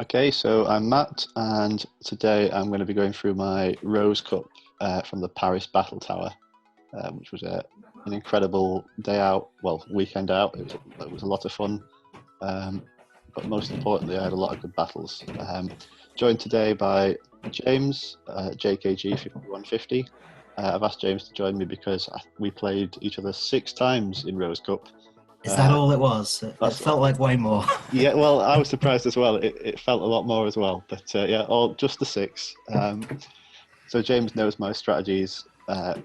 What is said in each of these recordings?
Okay, so I'm Matt, and today I'm going to be going through my Rose Cup from the Paris Battle Tower, which was an incredible day out, well, weekend out. It was a lot of fun, but most importantly, I had a lot of good battles. Joined today by James, jkg5150. I've asked James to join me because we played each other 6 times in Rose Cup. Is that all it was? It That's felt like way more. Yeah, well, I was surprised as well. It felt a lot more as well, but yeah, all just the 6. So James knows my strategies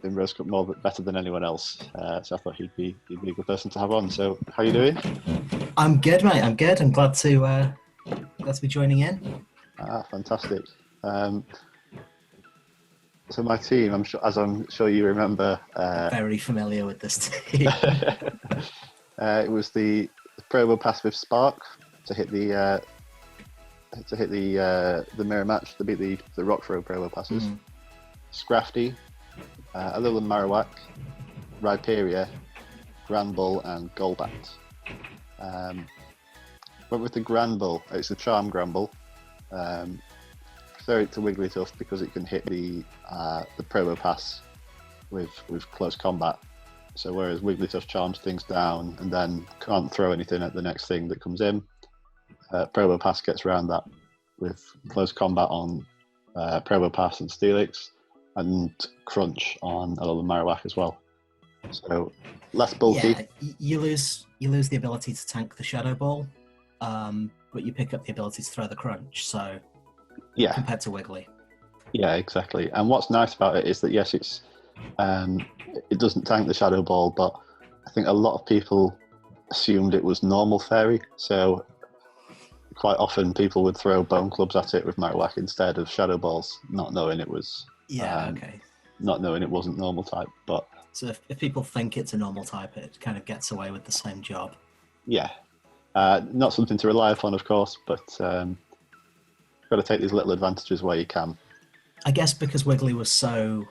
in Rose Cup more better than anyone else. So I thought he'd be a good person to have on. So how you doing? I'm good, mate. I'm good. I'm glad to be joining in. Fantastic. Um, so my team, I'm sure you remember. Very familiar with this team. It was the Probo pass with Spark to hit the mirror match to beat the rock throw Probo passes. Scrafty, Alolan Marowak, Rhyperior, Granbull, and Golbat. Went with the Granbull. It's a Charm Granbull. Prefer it to Wigglytuff because it can hit the Probo pass with close combat. So whereas Wigglytuff charms things down and then can't throw anything at the next thing that comes in, Probo Pass gets around that with close combat on Probo Pass and Steelix, and Crunch on Alolan Marowak as well. So less bulky. Yeah, you lose the ability to tank the Shadow Ball, but you pick up the ability to throw the Crunch. So Yeah, compared to Wiggly. yeah, exactly. And what's nice about it is that yes, it doesn't tank the Shadow Ball, but I think a lot of people assumed it was normal fairy. So quite often people would throw bone clubs at it with Marowak instead of Shadow Balls, not knowing it was Okay. not knowing it wasn't normal type. But So if people think it's a normal type, it kind of gets away with the same job. yeah, not something to rely upon, of course, but got to take these little advantages where you can. I guess because Wiggly was so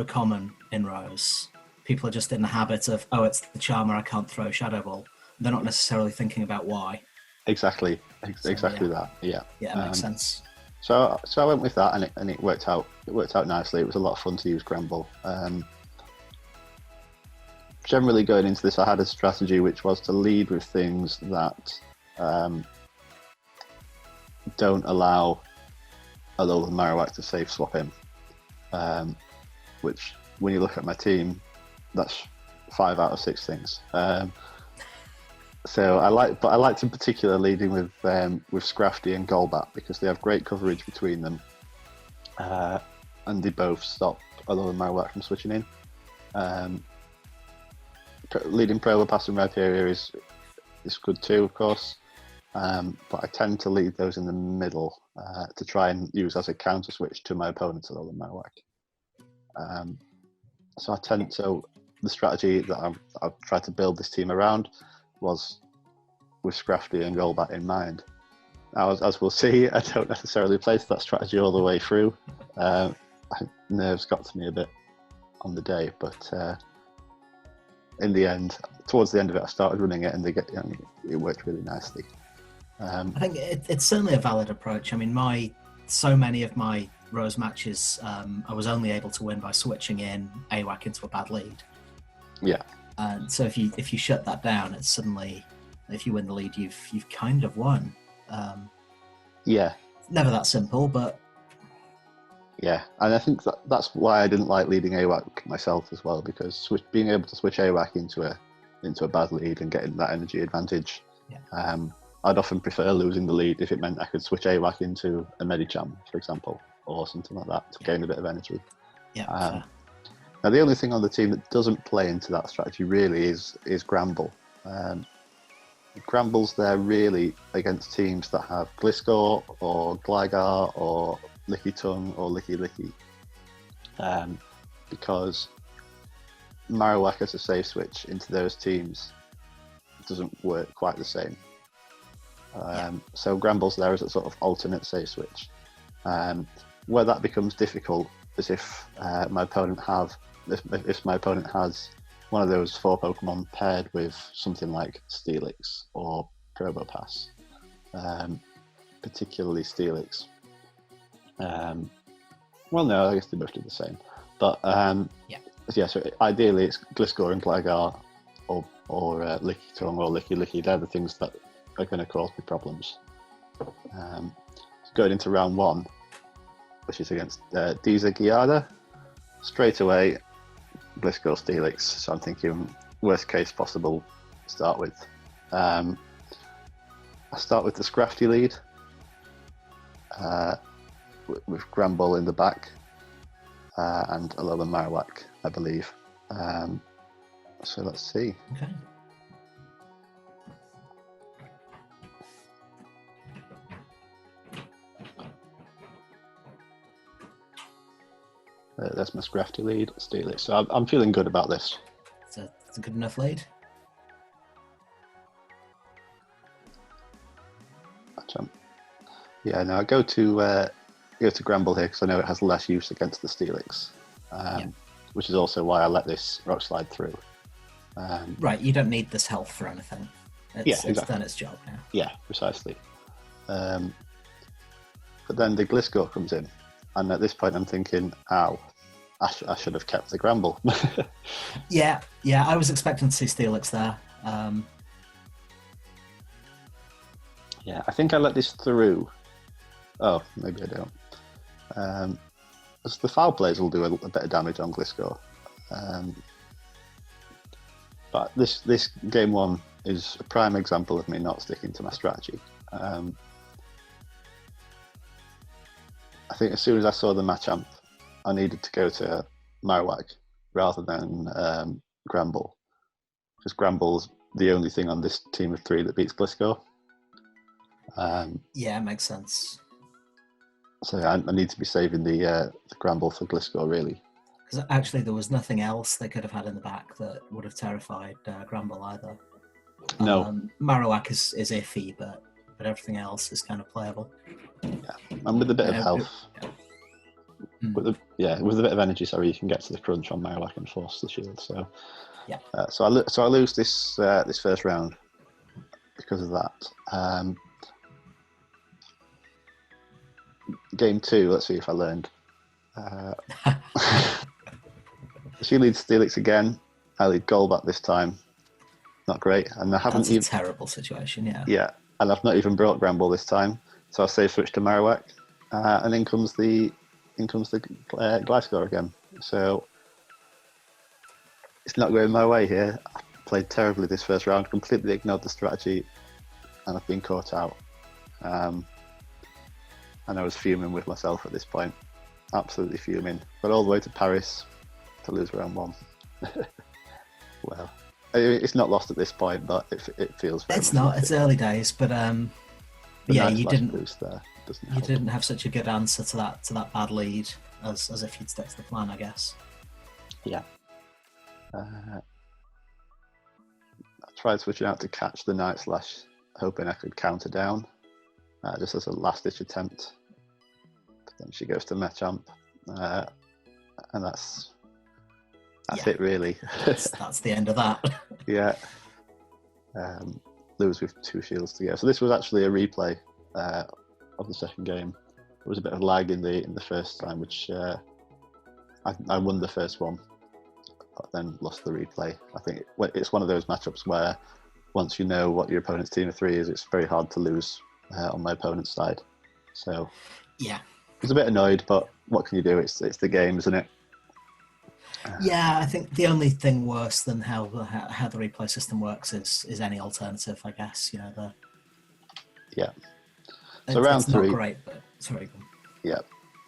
common in Rose, people are just in the habit of, oh, it's the Charmer, I can't throw Shadow Ball. They're not necessarily thinking about why. Exactly, exactly yeah. that. Yeah, Yeah, it makes sense. So I went with that, and it worked out. It worked out nicely. It was a lot of fun to use Granbull. Generally, going into this, I had a strategy which was to lead with things that don't allow Alolan Marowak to safe swap in. Which, when you look at my team, that's 5 out of 6 things. So I liked in particular leading with Scrafty and Golbat because they have great coverage between them, and they both stop Alolan Marowak from switching in. Leading Probopass and Rhyperior is good too, of course, but I tend to lead those in the middle to try and use as a counter switch to my opponent's Alolan Marowak. So the strategy that I've tried to build this team around was with Scrafty and Golbat in mind. Now, as we'll see, I don't necessarily place that strategy all the way through. Nerves got to me a bit on the day, but in the end, towards the end of it, I started running it, and it worked really nicely. I think it's certainly a valid approach. I mean, so many of my Rose matches, I was only able to win by switching in AWAC into a bad lead. Yeah. And so if you shut that down, it's suddenly, if you win the lead, you've kind of won. Yeah. Never that simple, but yeah, and I think that's why I didn't like leading AWAC myself as well, because being able to switch AWAC into a bad lead and getting that energy advantage. Yeah. I'd often prefer losing the lead if it meant I could switch AWAC into a Medicham, for example, or something like that to gain a bit of energy. Yeah. Now, the only thing on the team that doesn't play into that strategy really is Granbull. Granbull's there really against teams that have Gliscor or Gligar or Lickitung or Licky, because Marowak as a safe switch into those teams doesn't work quite the same. So Granbull's there as a sort of alternate safe switch. Where that becomes difficult is if my opponent has one of those 4 Pokemon paired with something like Steelix or Probopass. particularly Steelix. Well, no, I guess they both do the same. But yeah, so ideally it's Gliscor and Gligar or Licky Tongue or Licky Licky. They're the things that are going to cause me problems. Going into round 1, which is against Diza Giada, straight away Gliscor Steelix. So I'm thinking worst case possible start with. I start with the Scrafty lead with Granbull in the back and Alolan Marowak, I believe. So let's see. Okay. That's my Scrafty lead, Steelix. So I'm feeling good about this. It's a good enough lead. Yeah, no, I go to Granbull here because I know it has less use against the Steelix, which is also why I let this Rock Slide through. Right, you don't need this health for anything. It's done its job now. Yeah, precisely. But then the Gliscor comes in, and at this point I'm thinking, ow, I should have kept the Granbull. Yeah, I was expecting to see Steelix there. Yeah, I think I let this through. Oh, maybe I don't. The Foul Blaze will do a bit of damage on Gliscor. But this game 1 is a prime example of me not sticking to my strategy. I think as soon as I saw the Machamp, I needed to go to Marowak rather than Granbull, because Granbull's the only thing on this team of 3 that beats Gliscor. Yeah, it makes sense. So I need to be saving the Granbull for Gliscor, really. Because actually there was nothing else they could have had in the back that would have terrified Granbull either. No. Marowak is iffy, but everything else is kind of playable. Yeah, and with a bit of health. With a bit of energy, you can get to the crunch on Marowak and force the shield. So yeah. So I lose this first round because of that. Game 2, let's see if I learned. She leads Steelix again. I lead Golbat this time. Not great, and I haven't. That's a terrible situation. Yeah. Yeah, and I've not even brought Granbull this time, so I say switch to Marowak, and in comes the Gliscor again. So it's not going my way here. I played terribly this first round, completely ignored the strategy, and I've been caught out. And I was fuming with myself at this point, absolutely fuming. Got all the way to Paris to lose round 1. Well, it's not lost at this point, but it feels very. It's not. It's early days, but yeah, you didn't. There you didn't have such a good answer to that bad lead as if you'd stuck to the plan, I guess. Yeah. I tried switching out to catch the Night Slash, hoping I could counter down, just as a last-ditch attempt. But then she goes to Machamp, and that's it, really. That's the end of that. Yeah. Lose with 2 shields to go. So this was actually a replay of the second game. There was a bit of lag in the first time, which I won the first one, but then lost the replay. I think it's one of those matchups where once you know what your opponent's team of 3 is, it's very hard to lose on my opponent's side. So yeah, I was a bit annoyed, but what can you do? It's the game, isn't it? Yeah, I think the only thing worse than how the replay system works is any alternative, I guess. Yeah. So round 3. Not great, but it's very good. Yeah,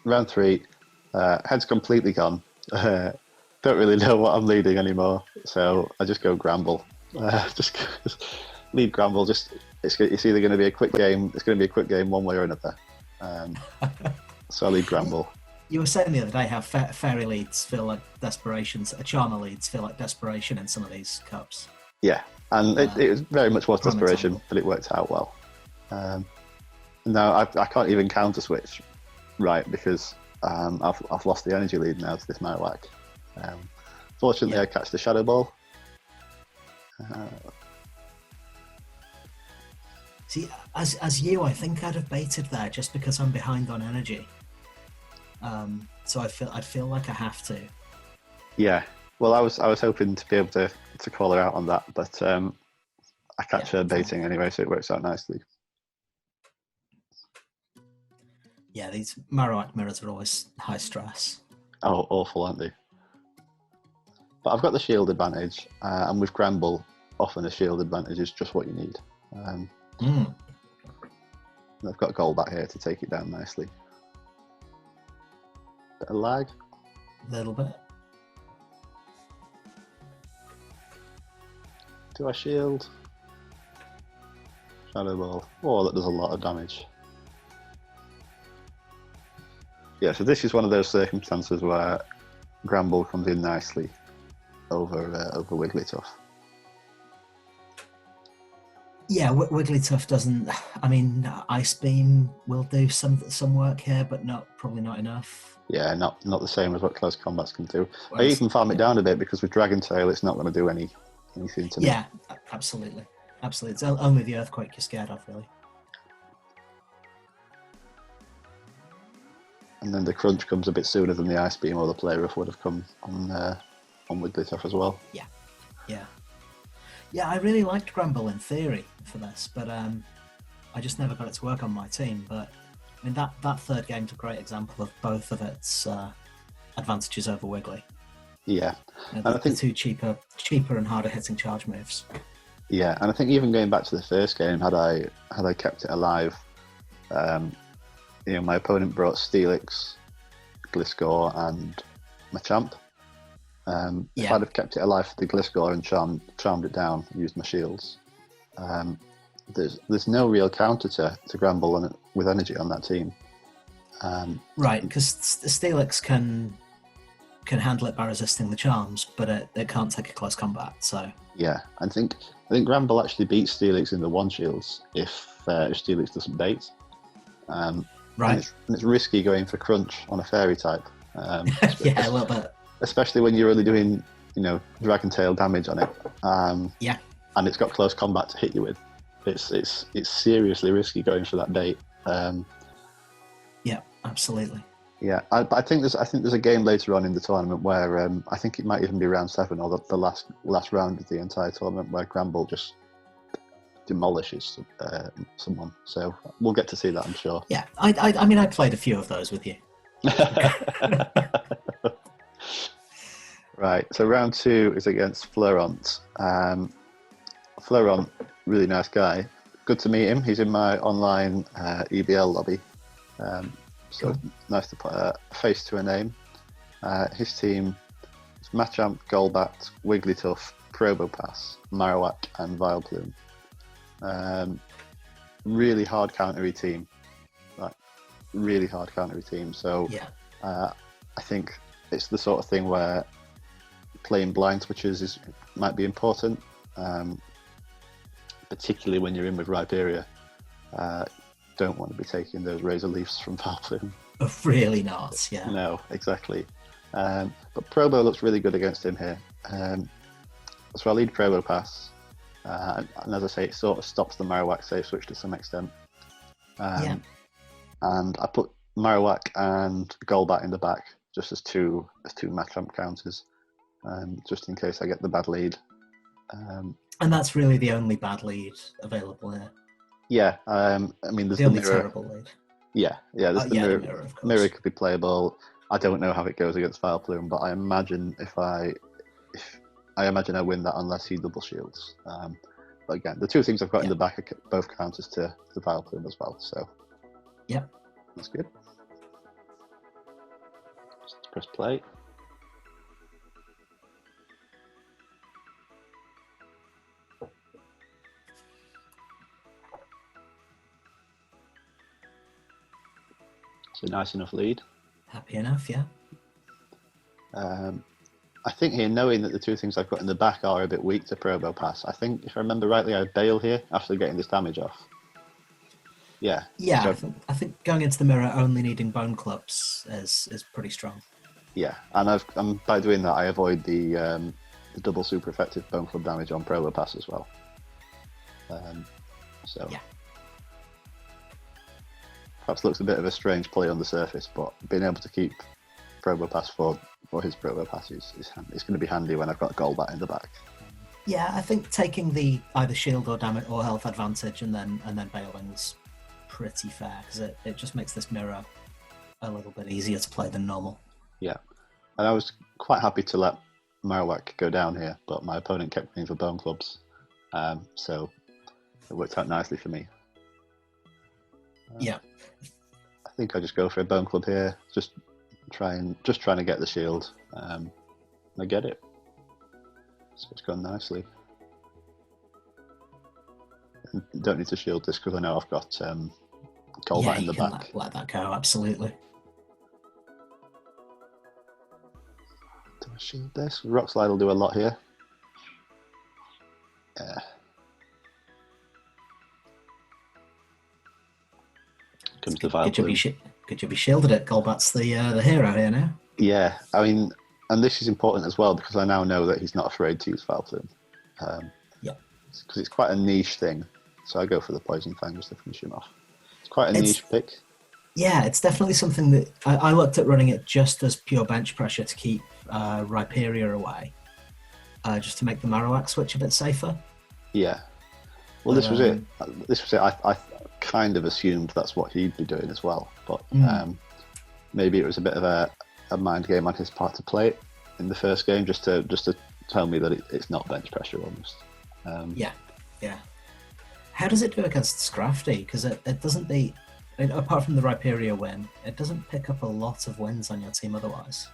round 3. Head's completely gone. Don't really know what I'm leading anymore, so I just go Granbull. Just lead Granbull. It's either going to be a quick game. It's going to be a quick game one way or another. So I lead Granbull. You were saying the other day how fairy leads feel like desperations, charmer leads feel like desperation in some of these cups. Yeah, and it was very much was desperation, but it worked out well. No, I can't even counter switch, right? Because I've lost the energy lead now to this Marowak. Fortunately, I catch the Shadow Ball. See, as you, I think I'd have baited there just because I'm behind on energy. So I'd feel like I have to. Yeah. Well, I was hoping to be able to call her out on that, but I catch her baiting anyway, so it works out nicely. Yeah, these Marowak mirrors are always high stress. Oh, awful, aren't they? But I've got the shield advantage, and with Gramble, often a shield advantage is just what you need. I've got Golbat here to take it down nicely. Bit of lag. A little bit. Do I shield? Shadow Ball. Oh, that does a lot of damage. Yeah, so this is one of those circumstances where Gramble comes in nicely over Wigglytuff. Yeah, Wigglytuff doesn't. I mean, Ice Beam will do some work here, but probably not enough. Yeah, not the same as what close combats can do. I even farm it down a bit because with Dragon Tail, it's not going to do anything to me. Yeah, absolutely. It's only the Earthquake you're scared of, really. And then the Crunch comes a bit sooner than the Ice Beam or the Play Rough would have come on Wigglytuff as well. Yeah, I really liked Gramble in theory for this, but I just never got it to work on my team. But I mean, that third game's a great example of both of its advantages over Wiggly. Yeah, and I think the two cheaper and harder hitting charge moves. Yeah, and I think even going back to the first game, had I kept it alive, my opponent brought Steelix, Gliscor, and Machamp. If I'd have kept it alive for the Gliscor and charmed it down, used my shields, there's no real counter to Gramble with energy on that team. Right, because Steelix can handle it by resisting the charms, but it can't take a close combat. So yeah, I think Gramble actually beats Steelix in the one shields if Steelix doesn't bait. Right, and it's risky going for Crunch on a Fairy type. Yeah, a little bit. Especially when you're only doing, Dragon Tail damage on it. Yeah. And it's got close combat to hit you with. It's seriously risky going for that bait. Yeah, absolutely. Yeah, I think there's a game later on in the tournament where I think it might even be round 7 or the last round of the entire tournament where Gramble just demolishes someone. So we'll get to see that, I'm sure. Yeah, I mean, I played a few of those with you. Right, so round 2 is against Fleurant. Fleurant, really nice guy. Good to meet him. He's in my online EBL lobby. So cool. Nice to put a face to a name. His team is Machamp, Golbat, Wigglytuff, Probopass, Marowak, and Vileplume. Really hard countery team. Really hard countery team. So yeah. I think it's the sort of thing where playing blind switches might be important, particularly when you're in with Rhyperior. Don't want to be taking those Razor Leafs from Vileplume. Really not, yeah. No, exactly. But Probo looks really good against him here. So I lead Probopass, and as I say, it sort of stops the Marowak safe switch to some extent. Yeah. And I put Marowak and Golbat in the back just as two Machamp counters, just in case I get the bad lead. And that's really the only bad lead available here. Yeah, I mean, there's the the only mirror. Terrible lead. Yeah, there's the mirror. The mirror, of course. Mirror could be playable. I don't know how it goes against Vileplume, but I imagine I imagine I win that unless he double shields. But again, the two things I've got in the back are both counters to the Vileplume as well. So yeah, that's good. Just press play. So nice enough lead. Happy enough, yeah. I think here, knowing that the two things I've got in the back are a bit weak to Probopass, I think, if I remember rightly, I bail here after getting this damage off. Yeah. Yeah, So, I think going into the mirror only needing Bone Clubs is pretty strong. Yeah, and by doing that, I avoid the double super effective Bone Club damage on Probopass as well. So yeah. perhaps looks a bit of a strange play on the surface, but being able to keep Probopass for his Probopass is handy. It's going to be handy when I've got Golbat in the back. Yeah, I think taking the either shield or damage or health advantage and then bailing's pretty fair, because it just makes this mirror a little bit easier to play than normal. Yeah, and I was quite happy to let Marowak go down here, but my opponent kept going for Bone Clubs, so it worked out nicely for me. Yeah, I think I just go for a Bone Club here, just trying to get the shield. I get it, so it's gone nicely. Don't need to shield this because I know I've got Golbat in the back. Let that go, absolutely. Do I shield this? Rock Slide will do a lot here. Yeah. Comes the Vileplume. Could you be shielded it? Golbat's the hero here now. Yeah, I mean, and this is important as well because I now know that he's not afraid to use Vileplume. Yeah. Because it's quite a niche thing, so I go for the Poison Fang just to finish him off. It's quite a niche pick. Yeah, it's definitely something that I looked at running it just as pure bench pressure to keep Rhyperior away, just to make the Marowak switch a bit safer. Yeah. Well, this was it. This was it. I kind of assumed that's what he'd be doing as well, but maybe it was a bit of a mind game on his part to play it in the first game, just to tell me that it's not bench pressure almost. Yeah. How does it do against Scrafty? Because it doesn't beat, apart from the Rhyperior win, it doesn't pick up a lot of wins on your team otherwise.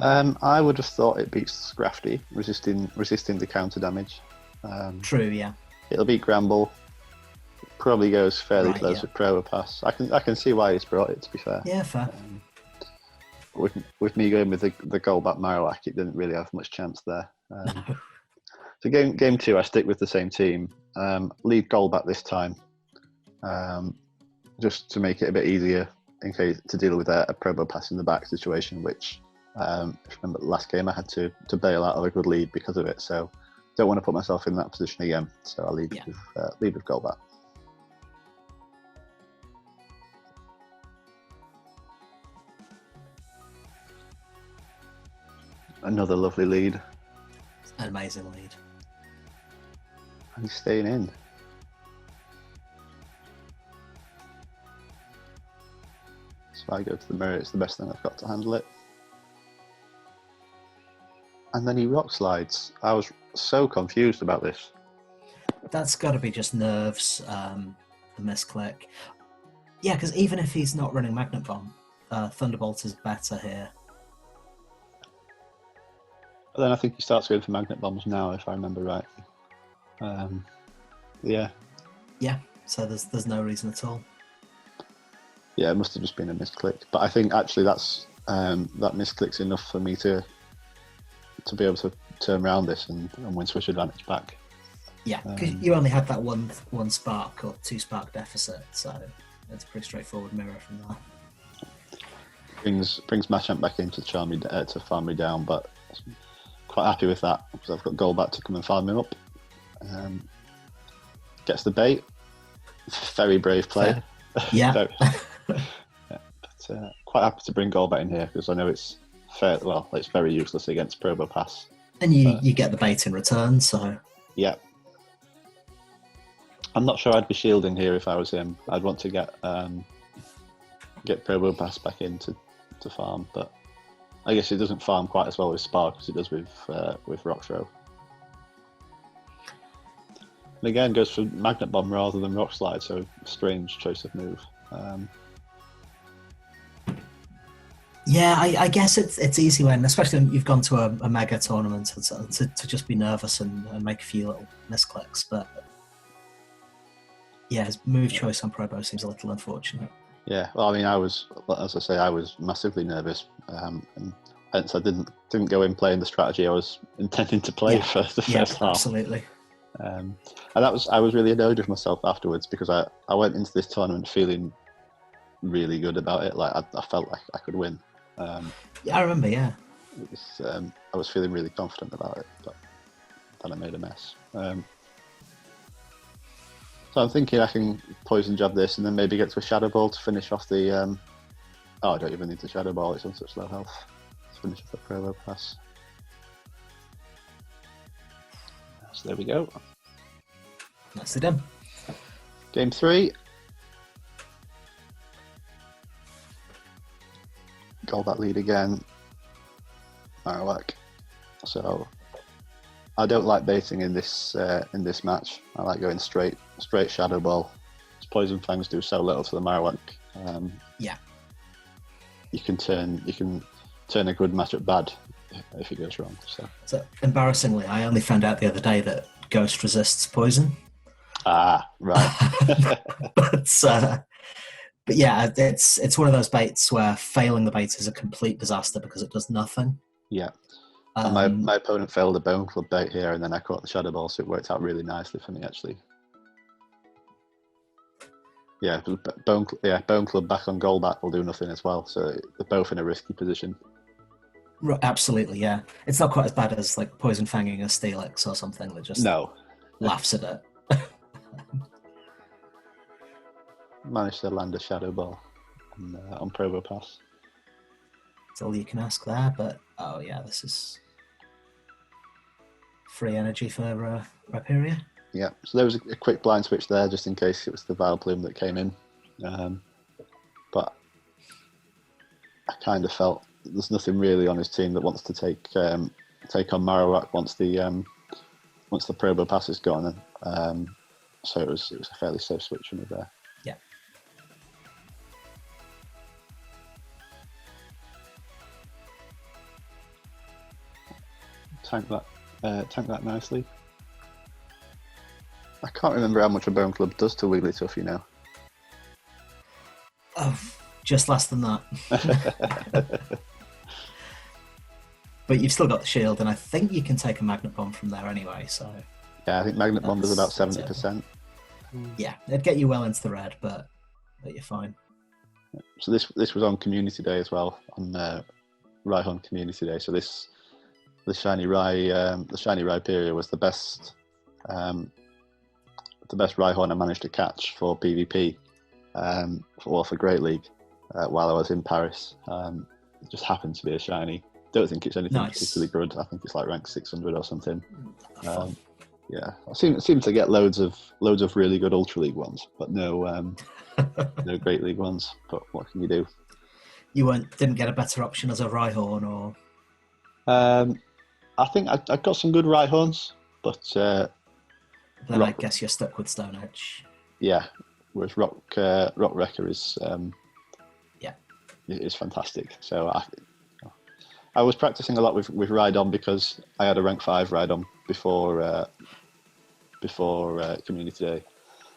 I would have thought it beats Scrafty, resisting the counter damage. True, yeah. It'll beat Gramble. Probably goes fairly close with Probopass. I can see why he's brought it, to be fair. Yeah, fair. With me going with the Golbat Marowak, it didn't really have much chance there. So game 2, I stick with the same team. Lead Golbat this time, just to make it a bit easier in case to deal with a Probopass in the back situation, which if you remember the last game I had to bail out of a good lead because of it. So don't want to put myself in that position again. So I'll lead with Golbat. Another lovely lead. An amazing lead. And he's staying in. So I go to the mirror, it's the best thing I've got to handle it. And then he rock slides. I was so confused about this. That's got to be just nerves, the misclick. Yeah, because even if he's not running Magnet Bomb, Thunderbolt is better here. But then I think he starts going for Magnet Bombs now, if I remember right. Yeah. Yeah, so there's no reason at all. Yeah, it must have just been a misclick. But I think actually that misclick's enough for me to be able to turn around this and win switch advantage back. Yeah, because you only had that one spark or 2 spark deficit, so it's a pretty straightforward mirror from there. Brings Machamp back in to farm me down, but quite happy with that because I've got Golbat to come and farm him up. Gets the bait. Very brave play. Yeah. But quite happy to bring Golbat in here because I know it's it's very useless against Probopass. And you get the bait in return, so yeah. I'm not sure I'd be shielding here if I was him. I'd want to get Probopass back in to farm, but I guess it doesn't farm quite as well with Spark as it does with Rock Throw. And again, goes for Magnet Bomb rather than Rock Slide, so strange choice of move. Yeah, I guess it's easy when, especially when you've gone to a mega tournament, to just be nervous and make a few little misclicks. But yeah, his move choice on Probo seems a little unfortunate. Yeah, well, I mean, I was massively nervous, and hence I didn't go in playing the strategy I was intending to play for the first half. Absolutely. And I was really annoyed with myself afterwards because I went into this tournament feeling really good about it. Like I felt like I could win. Yeah, I remember. Yeah, it was, I was feeling really confident about it, but then I made a mess. So I'm thinking I can poison jab this and then maybe get to a shadow ball to finish off the. Oh, I don't even need the shadow ball. It's on such low health. Let's finish off the provo pass. So there we go. Nicely done. Game 3. Golbat lead again. Marowak. So I don't like baiting in this match. I like going straight shadow ball. Poison fangs do so little to the Marowak. Yeah. You can turn a good matchup bad if it goes wrong. So embarrassingly, I only found out the other day that Ghost resists poison. Ah, right. But yeah, it's one of those baits where failing the bait is a complete disaster because it does nothing. Yeah. And my opponent failed a Bone Club bait here, and then I caught the Shadow Ball, so it worked out really nicely for me, actually. Yeah, Bone Club back on Golbat will do nothing as well, so they're both in a risky position. Absolutely, yeah. It's not quite as bad as like Poison Fanging a Steelix or something that just laughs at it. Managed to land a Shadow Ball on Provo Pass. That's all you can ask there, but oh yeah, this is free energy for Rhyperior. Yeah, so there was a quick blind switch there just in case it was the Vileplume that came in. But I kind of felt there's nothing really on his team that wants to take on Marowak once the Probo Pass is gone. So it was a fairly safe switch from there. Yeah. Tank that nicely. I can't remember how much a Bone Club does to Wigglytuff, you know. Oh, just less than that. But you've still got the shield, and I think you can take a Magnet Bomb from there anyway, so... Yeah, I think Magnet Bomb does about 70%. Yeah, it'd get you well into the red, but you're fine. So this was on Community Day as well, on Rhyhorn Community Day, so the shiny Rhyperior was the best Rhyhorn I managed to catch for PvP, for Great League, while I was in Paris. It just happened to be a shiny. Don't think it's anything particularly good. I think it's like rank 600 or something. Yeah, I seem to get loads of really good Ultra League ones, but no Great League ones. But what can you do? You didn't get a better option as a Rhyhorn, or? I think I got some good Rhyhorns, but then I guess you're stuck with Stone Edge. Yeah, whereas Rock Wrecker is fantastic. So I was practicing a lot with Rhydon because I had a rank 5 Rhydon before Community Day.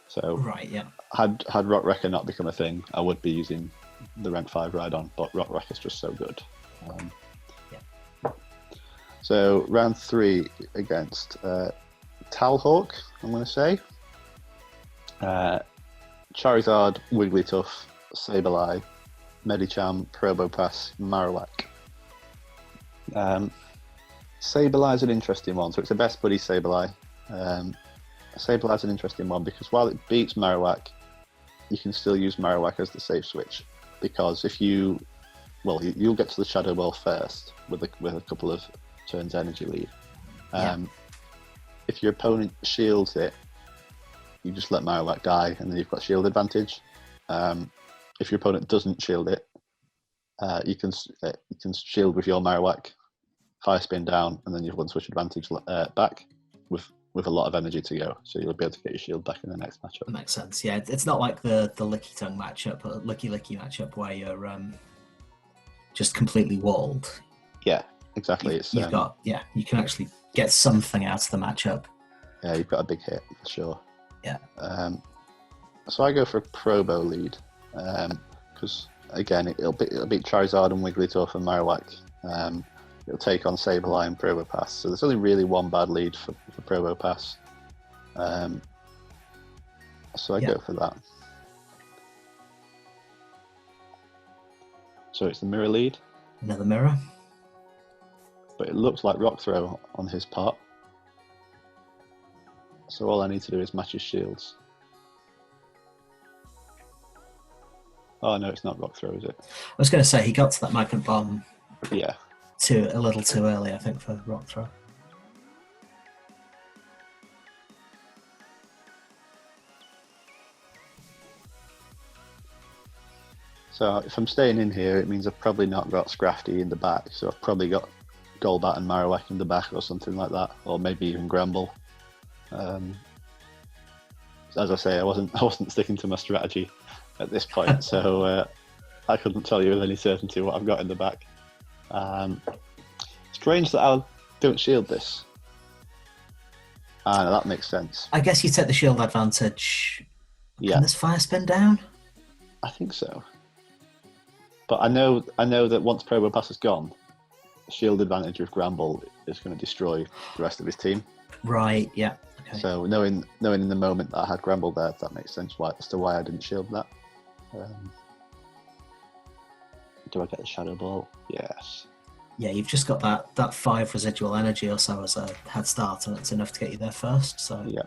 So right, yeah. Had Rock Wrecker not become a thing, I would be using the rank 5 Rhydon, but Rock Wrecker is just so good. So round 3 against Talhawk, I'm going to say. Charizard, Wigglytuff, Sableye, Medicham, Probopass, Marowak. Sableye is an interesting one, so it's a best buddy Sableye. Sableye is an interesting one because while it beats Marowak, you can still use Marowak as the safe switch, because if you'll get to the Shadow Ball first with a couple of turns energy lead. If your opponent shields it, you just let Marowak die, and then you've got shield advantage. If your opponent doesn't shield it, you can shield with your Marowak, fire spin down, and then you've one switch advantage back with a lot of energy to go. So you'll be able to get your shield back in the next matchup. That makes sense. Yeah, it's not like the Licky Tongue matchup or Licky matchup where you're just completely walled. Yeah, exactly. You can actually get something out of the matchup. Yeah, you've got a big hit for sure. Yeah. So I go for a Probo lead because again it'll beat Charizard and Wigglytuff and Marowak. It'll take on Sableye and Probopass. So there's only really one bad lead for Probopass. So I go for that. So it's the mirror lead. Another mirror. But it looks like Rock Throw on his part. So all I need to do is match his shields. Oh no, it's not rock throw, is it? I was going to say he got to that magnet bomb Yeah. a little too early, I think, for rock throw. So if I'm staying in here, it means I've probably not got Scrafty in the back. So I've probably got Golbat and Marowak in the back or something like that, or maybe even Gramble. As I say, I wasn't sticking to my strategy at this point, so I couldn't tell you with any certainty what I've got in the back. Strange that I don't shield this. No, that makes sense. I guess you take the shield advantage. Yeah. Can this fire spin down? I think so. But I know that once Probo Pass is gone, the shield advantage of Gramble is going to destroy the rest of his team. Right, yeah. Okay. So knowing in the moment that I had Gramble there, that makes sense as to why I didn't shield that. Do I get the Shadow Ball? Yes. Yeah, you've just got that 5 residual energy or so as a head start, and it's enough to get you there first. So Yeah.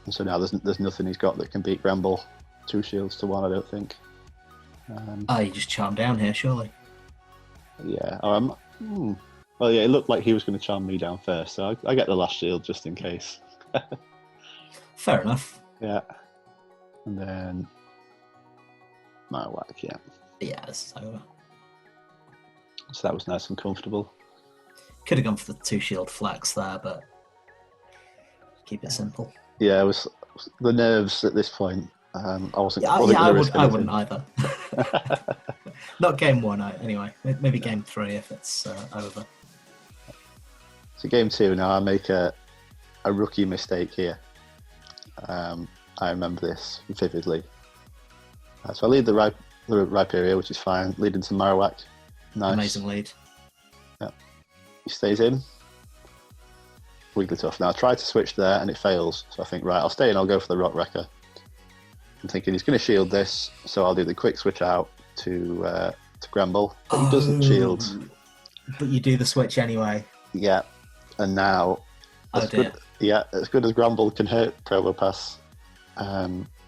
And so now there's nothing he's got that can beat Gramble. 2 shields to 1, I don't think. you just charm down here, surely. Yeah. Well, yeah, it looked like he was going to charm me down first, so I get the last shield just in case. Fair enough. Yeah. And then Marowak, yeah. Yeah, this is over. So that was nice and comfortable. Could have gone for the 2 shield flex there, but keep it simple. Yeah, it was the nerves at this point. I wasn't. I wouldn't either. Not game 1, anyway. Maybe game 3 if it's over. So game 2 now, I make a rookie mistake here. I remember this vividly. So I lead the Rhyperior, which is fine. Lead into Marowak. Nice. Amazing lead. Yeah. He stays in. Wigglytuff. Now I tried to switch there and it fails. So I think, right, I'll stay in, I'll go for the Rock Wrecker. I'm thinking he's going to shield this, so I'll do the quick switch out to Gramble. But he doesn't shield. But you do the switch anyway. Yeah. And now, as good as Gramble can hurt Probopass.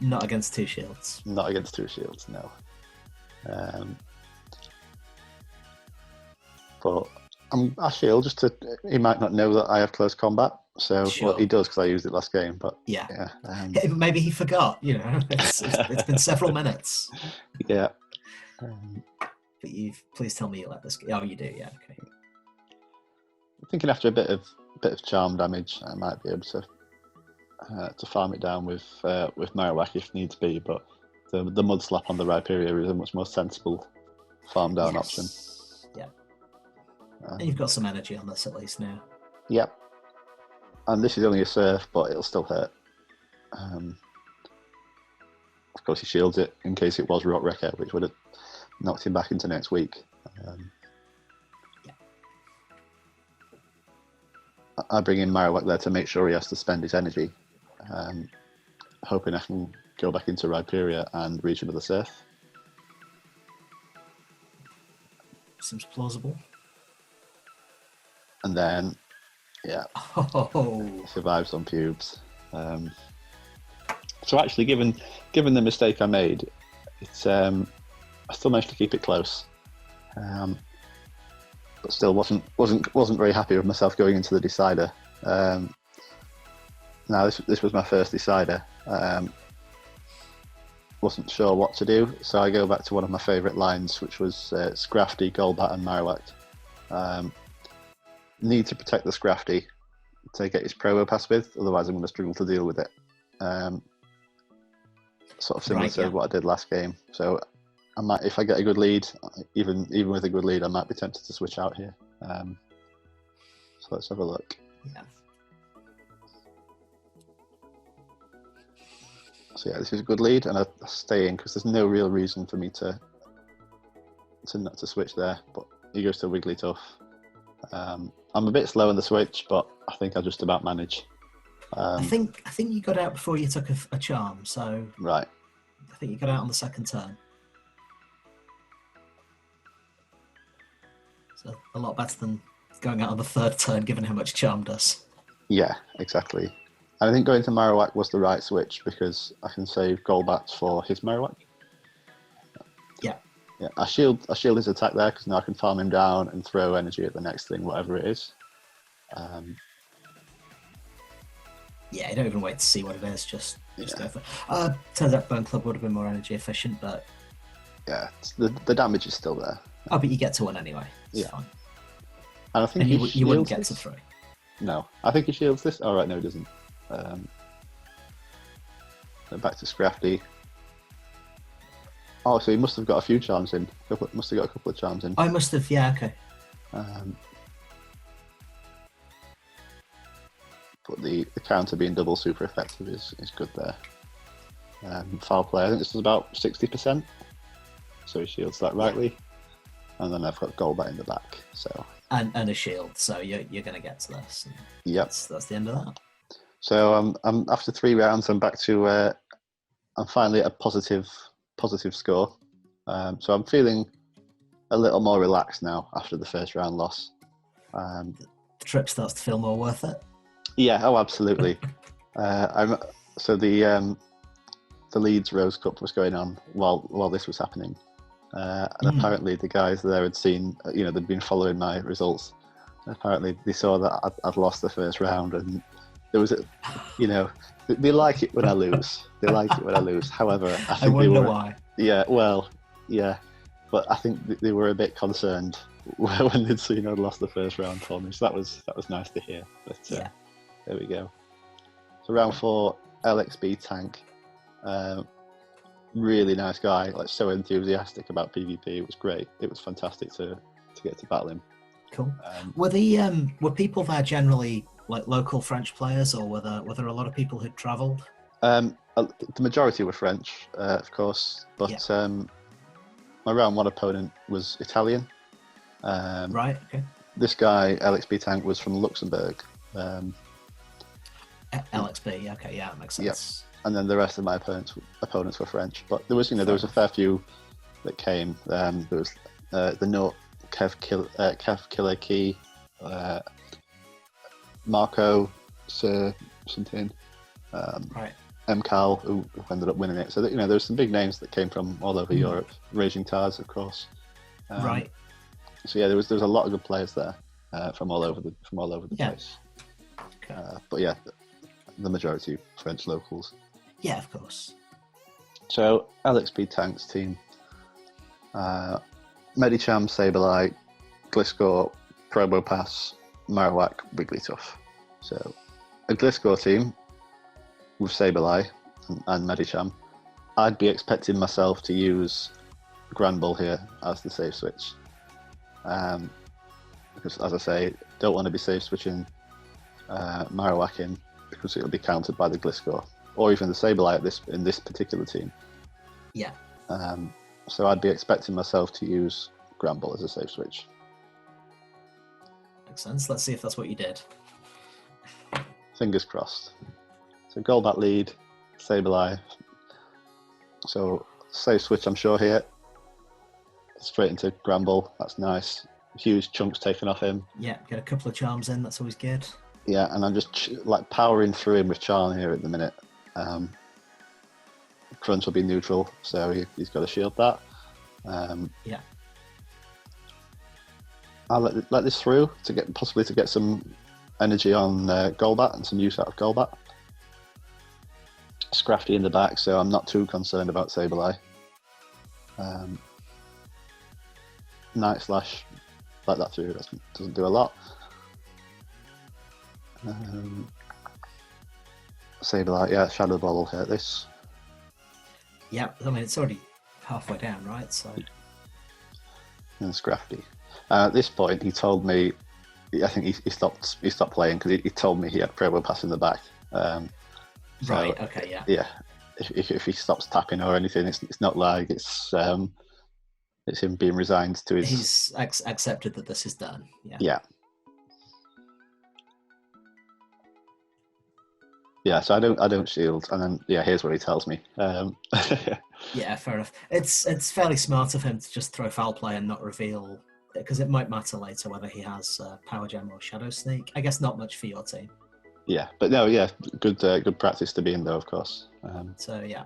Not against 2 shields. Not against 2 shields, no. But I shield just to. He might not know that I have close combat, so Sure. Well, he does because I used it last game. But yeah. Maybe he forgot. It's been several minutes. Yeah. But please tell me you let this go. Oh, you do. Yeah. Okay. I'm thinking after a bit of charm damage, I might be able to farm it down with Marowak if needs be. But the Mud Slap on the Rhyperior is a much more sensible farm down option. Yeah. And you've got some energy on this at least now. Yep. And this is only a Surf, but it'll still hurt. Of course, he shields it in case it was Rock Wrecker, which would have knocked him back into next week. I bring in Marowak there to make sure he has to spend his energy, hoping I can go back into Rhyperior and reach another Surf. Seems plausible. And then, yeah, survives on pubes. So actually, given the mistake I made, it's I still managed to keep it close, but still wasn't very happy with myself going into the decider. Now this was my first decider. Wasn't sure what to do, so I go back to one of my favourite lines, which was Scrafty, Golbat, and Marowak. Need to protect the Scrafty to get his Probo Pass with, otherwise I'm going to struggle to deal with it. Sort of similar to what I did last game. So I might, if I get a good lead, even with a good lead, I might be tempted to switch out here. So let's have a look. Yeah. So yeah, this is a good lead, and I stay in because there's no real reason for me to not to switch there. But he goes to Wigglytuff. I'm a bit slow on the switch, but I think I'll just about manage. I think you got out before you took a charm, so right. I think you got out on the second turn. So a lot better than going out on the third turn, given how much charm does. Yeah, exactly. And I think going to Marowak was the right switch because I can save Golbat for his Marowak. Yeah, I shield his attack there because now I can farm him down and throw energy at the next thing, whatever it is. Yeah, you don't even wait to see what it is. Just Yeah. go for it. Turns out Bone Club would have been more energy efficient, but Yeah, the damage is still there. oh, but you get to one anyway. It's Yeah. fine. And I think And you wouldn't get this. to 3. No, I think he shields this. Oh, right, no, he doesn't. Back to Scrafty. Oh, so he must have got a few charms in. Must have got a couple of charms in. I must have, yeah, okay. But the counter being double super effective is good there. Foul play, I think this is about 60%. So he shields that rightly. And then I've got Golbat in the back. So And a shield, so you're going to get to this. Yep. That's the end of that. So I'm after 3 rounds, I'm back to I'm finally at a positive score. So I'm feeling a little more relaxed now after the first round loss. The trip starts to feel more worth it. Yeah, oh, absolutely. So the Leeds Rose Cup was going on while this was happening, and apparently the guys there had seen, they'd been following my results. And apparently they saw that I'd lost the first round, and there was they like it when I lose. They like it when I lose. However, I think wonder why. Yeah, well, yeah, but I think they were a bit concerned when they'd seen I'd lost the first round for me. So that was nice to hear. But Yeah. There we go. So round 4, LXB Tank. Really nice guy, like so enthusiastic about PvP. It was great. It was fantastic to get to battle him. Cool. Were people there generally like local French players, or were there a lot of people who'd travelled? The majority were French, of course, but my round 1 opponent was Italian. Right. Okay. This guy, LXB Tank, was from Luxembourg. LXB. Okay, yeah, that makes sense. Yep. And then the rest of my opponents were French, but there was a fair few that came. There was the Note, Kev Killer Key, Marco Sir something, Right. MCal who ended up winning it. So that, there's some big names that came from all over Europe. Raging Tars, of course. Right. So yeah, there was a lot of good players there from all over the place. Okay. But yeah, the majority French locals. Yeah, of course. So LXP Tank's team: Medicham, Sableye, Gliscor, Probopass, Marowak, Wigglytuff. So a Gliscor team with Sableye and Medicham. I'd be expecting myself to use Granbull here as the safe switch. Because, as I say, don't want to be safe switching Marowak in because it'll be countered by the Gliscor or even the Sableye in this particular team. Yeah. So I'd be expecting myself to use Granbull as a safe switch. Makes sense. Let's see if that's what you did. Fingers crossed. So Golbat lead, Sableye. So safe switch, I'm sure here. Straight into Granbull. That's nice. Huge chunks taken off him. Yeah, get a couple of charms in. That's always good. Yeah, and I'm just powering through him with Charm here at the minute. Crunch will be neutral, so he's got to shield that. Yeah. I'll let this through to possibly get some energy on Golbat and some use out of Golbat. Scrafty in the back, so I'm not too concerned about Sableye. Night Slash, let that through, doesn't do a lot. Sableye, yeah, Shadow Ball will hurt this. Yeah, I mean, it's already halfway down, right? So. And Scrafty. At this point, he told me, I think he stopped playing because he told me he had Probopass in the back. Right, okay, yeah. Yeah, if he stops tapping or anything, it's not like it's him being resigned to his... He's accepted that this is done, yeah. Yeah. Yeah, so I don't shield, and then here's what he tells me. Yeah, fair enough. It's fairly smart of him to just throw foul play and not reveal, because it might matter later whether he has Power Gem or Shadow Sneak. I guess not much for your team. Yeah, but no, yeah, good practice to be in though, of course. So yeah,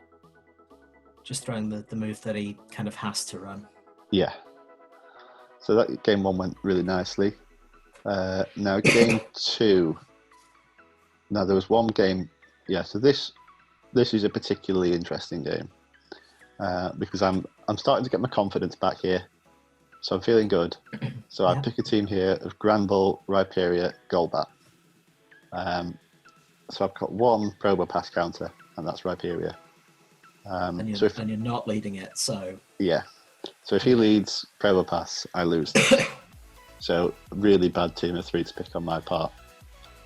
just throwing the move that he kind of has to run. Yeah. So that game 1 went really nicely. Now game 2. Now there was one game. Yeah. So this is a particularly interesting game because I'm starting to get my confidence back here. So I'm feeling good. So I pick a team here of Granbull, Rhyperior, Golbat. So I've got one Probopass counter, and that's Rhyperior. And you're not leading it, so... Yeah. So if he leads Probopass, I lose this. So really bad team of 3 to pick on my part.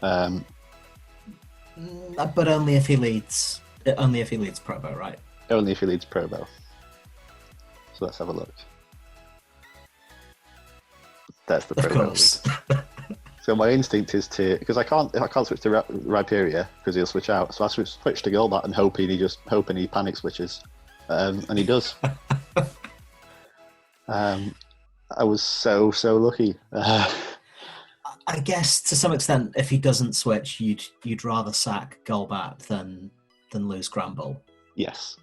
But only if he leads Probo, right? Only if he leads Probo. So let's have a look. There's the Of Probo course. So my instinct is to, because I can't switch to Rhyperior because he'll switch out. So I switch to Golbat and hoping he panic switches, and he does. I was so lucky. I guess to some extent, if he doesn't switch, you'd rather sack Golbat than lose Granbull. Yes,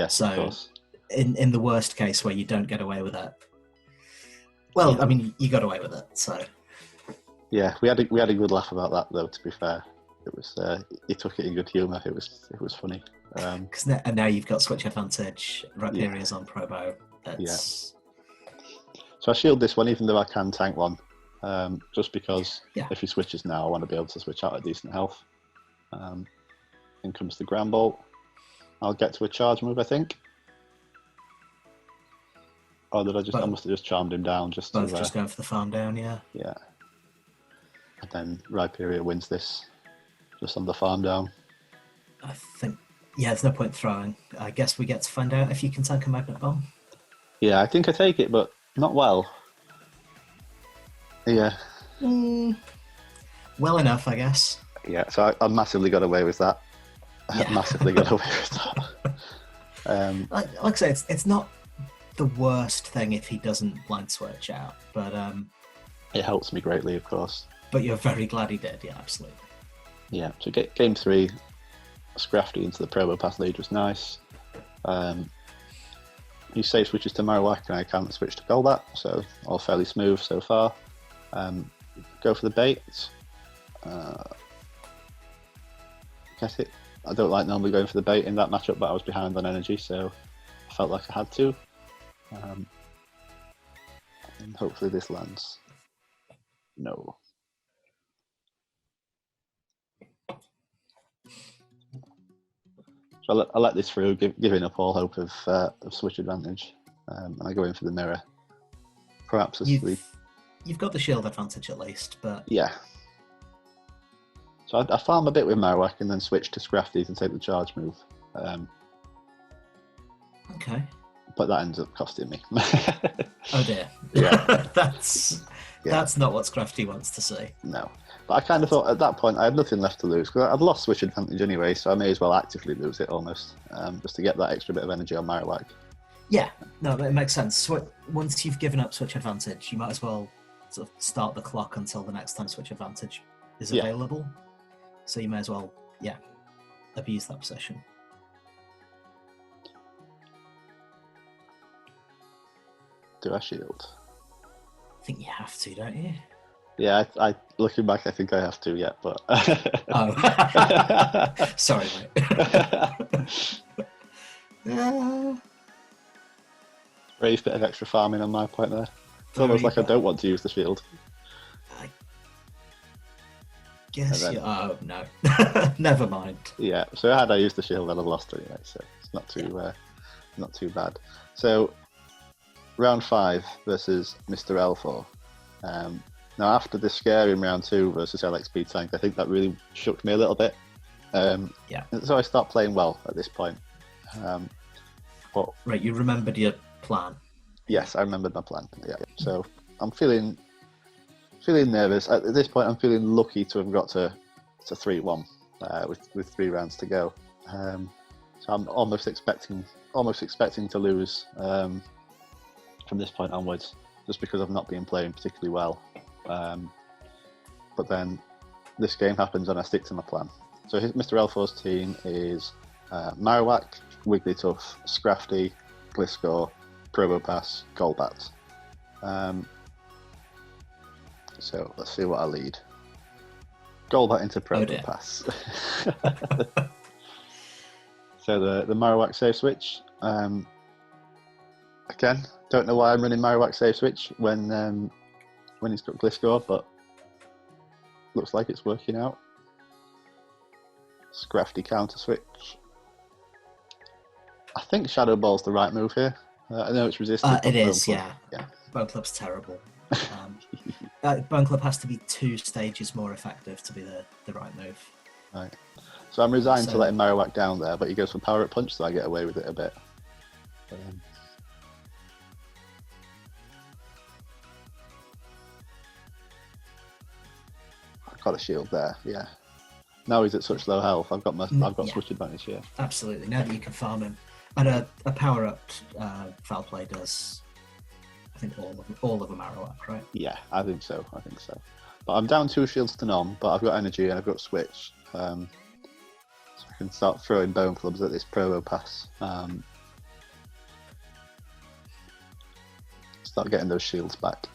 so of course. In the worst case where you don't get away with it, well, yeah. I mean, you got away with it, so. Yeah, we had a good laugh about that though. To be fair, it was he took it in good humour. It was funny. And now you've got switch advantage. Rhyperior's on Probo. So I shield this one, even though I can tank one, just because if he switches now, I want to be able to switch out at decent health. In comes the Granbull. I'll get to a charge move, I think. Or did I must have just charmed him down. Just going for the farm down, yeah. Yeah. And then Rhyperior wins this just on the farm down. I think, there's no point throwing. I guess we get to find out if you can tank a Magnet Bomb. Yeah, I think I take it, but not well. Yeah. Well enough, I guess. Yeah, so I massively got away with that. Yeah. Massively got away with that. Like I say, it's not the worst thing if he doesn't blind switch out, but it helps me greatly, of course. But you're very glad he did, yeah, absolutely. Yeah, so game 3, Scrafty into the Probopass lead was nice. He safe switches to Marowak and I can't switch to Golbat, so all fairly smooth so far. Go for the bait. Get it. I don't like normally going for the bait in that matchup, but I was behind on energy, so I felt like I had to. And hopefully this lands. No. So I let this through, giving up all hope of switch advantage, and I go in for the mirror. Perhaps asleep. You've got the shield advantage at least, but... Yeah. So I farm a bit with Marowak and then switch to Scrafty to take the charge move. Okay. But that ends up costing me. Oh dear. Yeah. That's not what Scrafty wants to see. No. But I kind of thought at that point I had nothing left to lose because I'd lost switch advantage anyway, so I may as well actively lose it almost, just to get that extra bit of energy on Marowak. Yeah, no, it makes sense. So once you've given up switch advantage, you might as well sort of start the clock until the next time switch advantage is available. So you may as well, abuse that position. Do I shield? I think you have to, don't you? Yeah, I looking back, I think I have to, but... Oh. Sorry, mate. Brave bit of extra farming on my point there. It's almost like I don't want to use the shield. I guess oh, no. Never mind. Yeah, so had I used the shield, I'd have lost anyway, so it's not too bad. So, round 5 versus Mr. L4. Now, after the scare in round 2 versus LXP Tank, I think that really shook me a little bit. So I start playing well at this point. But right, you remembered your plan. Yes, I remembered my plan. Yeah. So I'm feeling nervous. At this point, I'm feeling lucky to have got to 3-1 with 3 rounds to go. So I'm almost expecting to lose from this point onwards, just because I've not been playing particularly well. But then this game happens and I stick to my plan. So Mr. L4's team is Marowak, Wigglytuff, Scrafty, Gliscor, Probopass, Golbat. So let's see what I lead. Golbat into Probopass. So the Marowak save switch. Again, don't know why I'm running Marowak save switch when he's got Gliscor, but looks like it's working out. Scrafty counter switch. I think Shadow Ball's the right move here. I know it's resistant. It is, yeah. Bone Club's terrible. Bone Club has to be 2 stages more effective to be the right move. Right. So I'm resigned to letting Marowak down there, but he goes for Power Up Punch, so I get away with it a bit. I've got a shield there, yeah. Now he's at such low health, I've got switch advantage here. Absolutely, now that you can farm him. And a Power Up Foul Play does, I think, all of a Marowak, right? Yeah, I think so. But I'm down 2 shields to none, but I've got energy and I've got switch. So I can start throwing Bone Clubs at this Probopass. Start getting those shields back.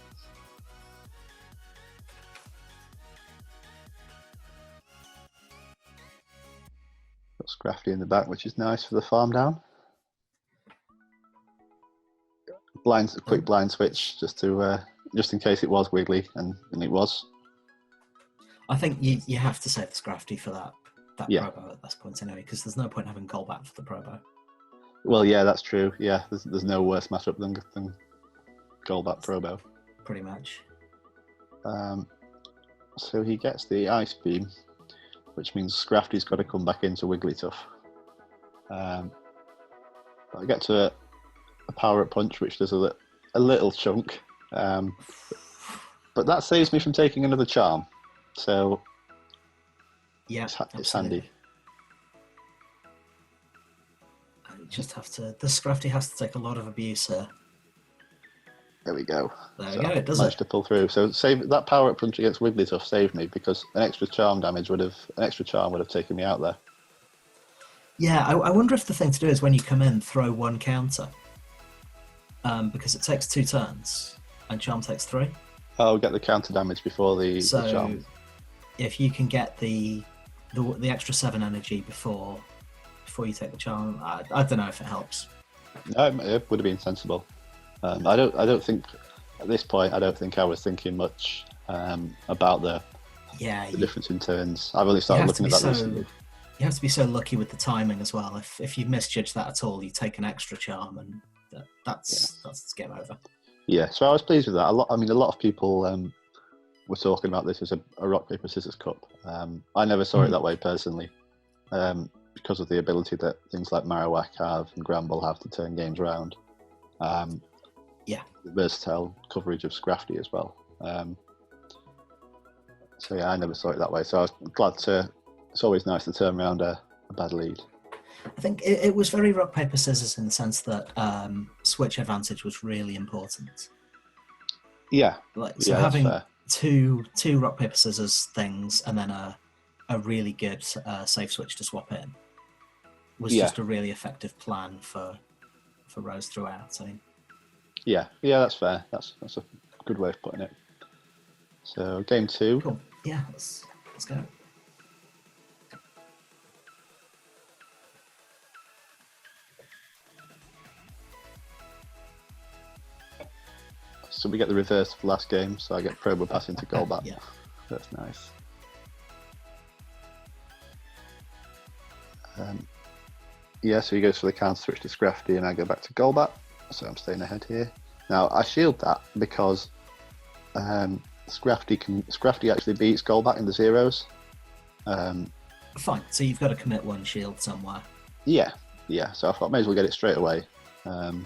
Got Scrafty in the back, which is nice for the farm down. Quick blind switch, just in case it was Wiggly, and it was. I think you have to save the Scrafty for that Yeah. Probo at this point anyway, because there's no point having Golbat for the Probo. Well, yeah, that's true. Yeah, there's no worse matchup than Golbat Probo. Pretty much. So he gets the Ice Beam, which means Scrafty's got to come back into Wigglytuff. But I get to a Power Up Punch, which does a little chunk. But that saves me from taking another Charm. So yeah, it's handy. You just have to. The Scrafty has to take a lot of abuse here. There we go. There we go. It does managed to pull through. So that Power Up Punch against Wigglytuff saved me because an extra Charm would have taken me out there. Yeah, I wonder if the thing to do is when you come in, throw 1 counter, because it takes 2 turns and Charm takes 3. Oh, get the counter damage before the Charm. If you can get the extra 7 energy before you take the Charm, I don't know if it helps. No, it would have been sensible. I don't think at this point. I don't think I was thinking much about the difference in turns. I've only started looking at that recently. You have to be so lucky with the timing as well. If you misjudge that at all, you take an extra Charm, and that's game over. Yeah, so I was pleased with that. A lot of people were talking about this as a rock paper scissors cup. I never saw it that way personally, because of the ability that things like Marowak have and Gramble have to turn games around. The versatile coverage of Scrafty as well. So yeah, I never saw it that way. So I was glad to. It's always nice to turn around a bad lead. I think it was very rock paper scissors in the sense that switch advantage was really important. Yeah. Having two rock paper scissors things and then a really good safe switch to swap in was just a really effective plan for Rose throughout. I mean. Yeah, that's fair. That's a good way of putting it. So game 2. Cool. Yeah, let's go. So we get the reverse of the last game, so I get Probopass into Golbat. Yeah. That's nice. So he goes for the counter switch to Scrafty and I go back to Golbat. So I'm staying ahead here. Now I shield that because Scrafty actually beats Golbat in the zeros. Fine, so you've got to commit 1 shield somewhere. Yeah. So I thought I may as well get it straight away. But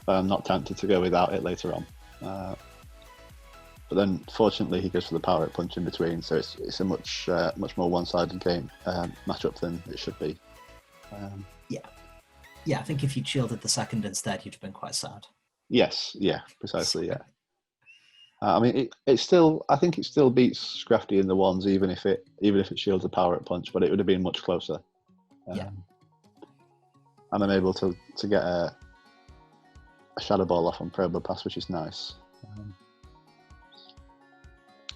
I'm not tempted to go without it later on. But then, fortunately, he goes for the Power Up Punch in between, so it's a much more one-sided game matchup than it should be. I think if you'd shielded the second instead, you'd have been quite sad. Yes, precisely, yeah. I mean, I think it still beats Scrafty in the ones, even if it shields a Power Up Punch, but it would have been much closer. And I'm able to get a Shadow Ball off on Probopass, which is nice.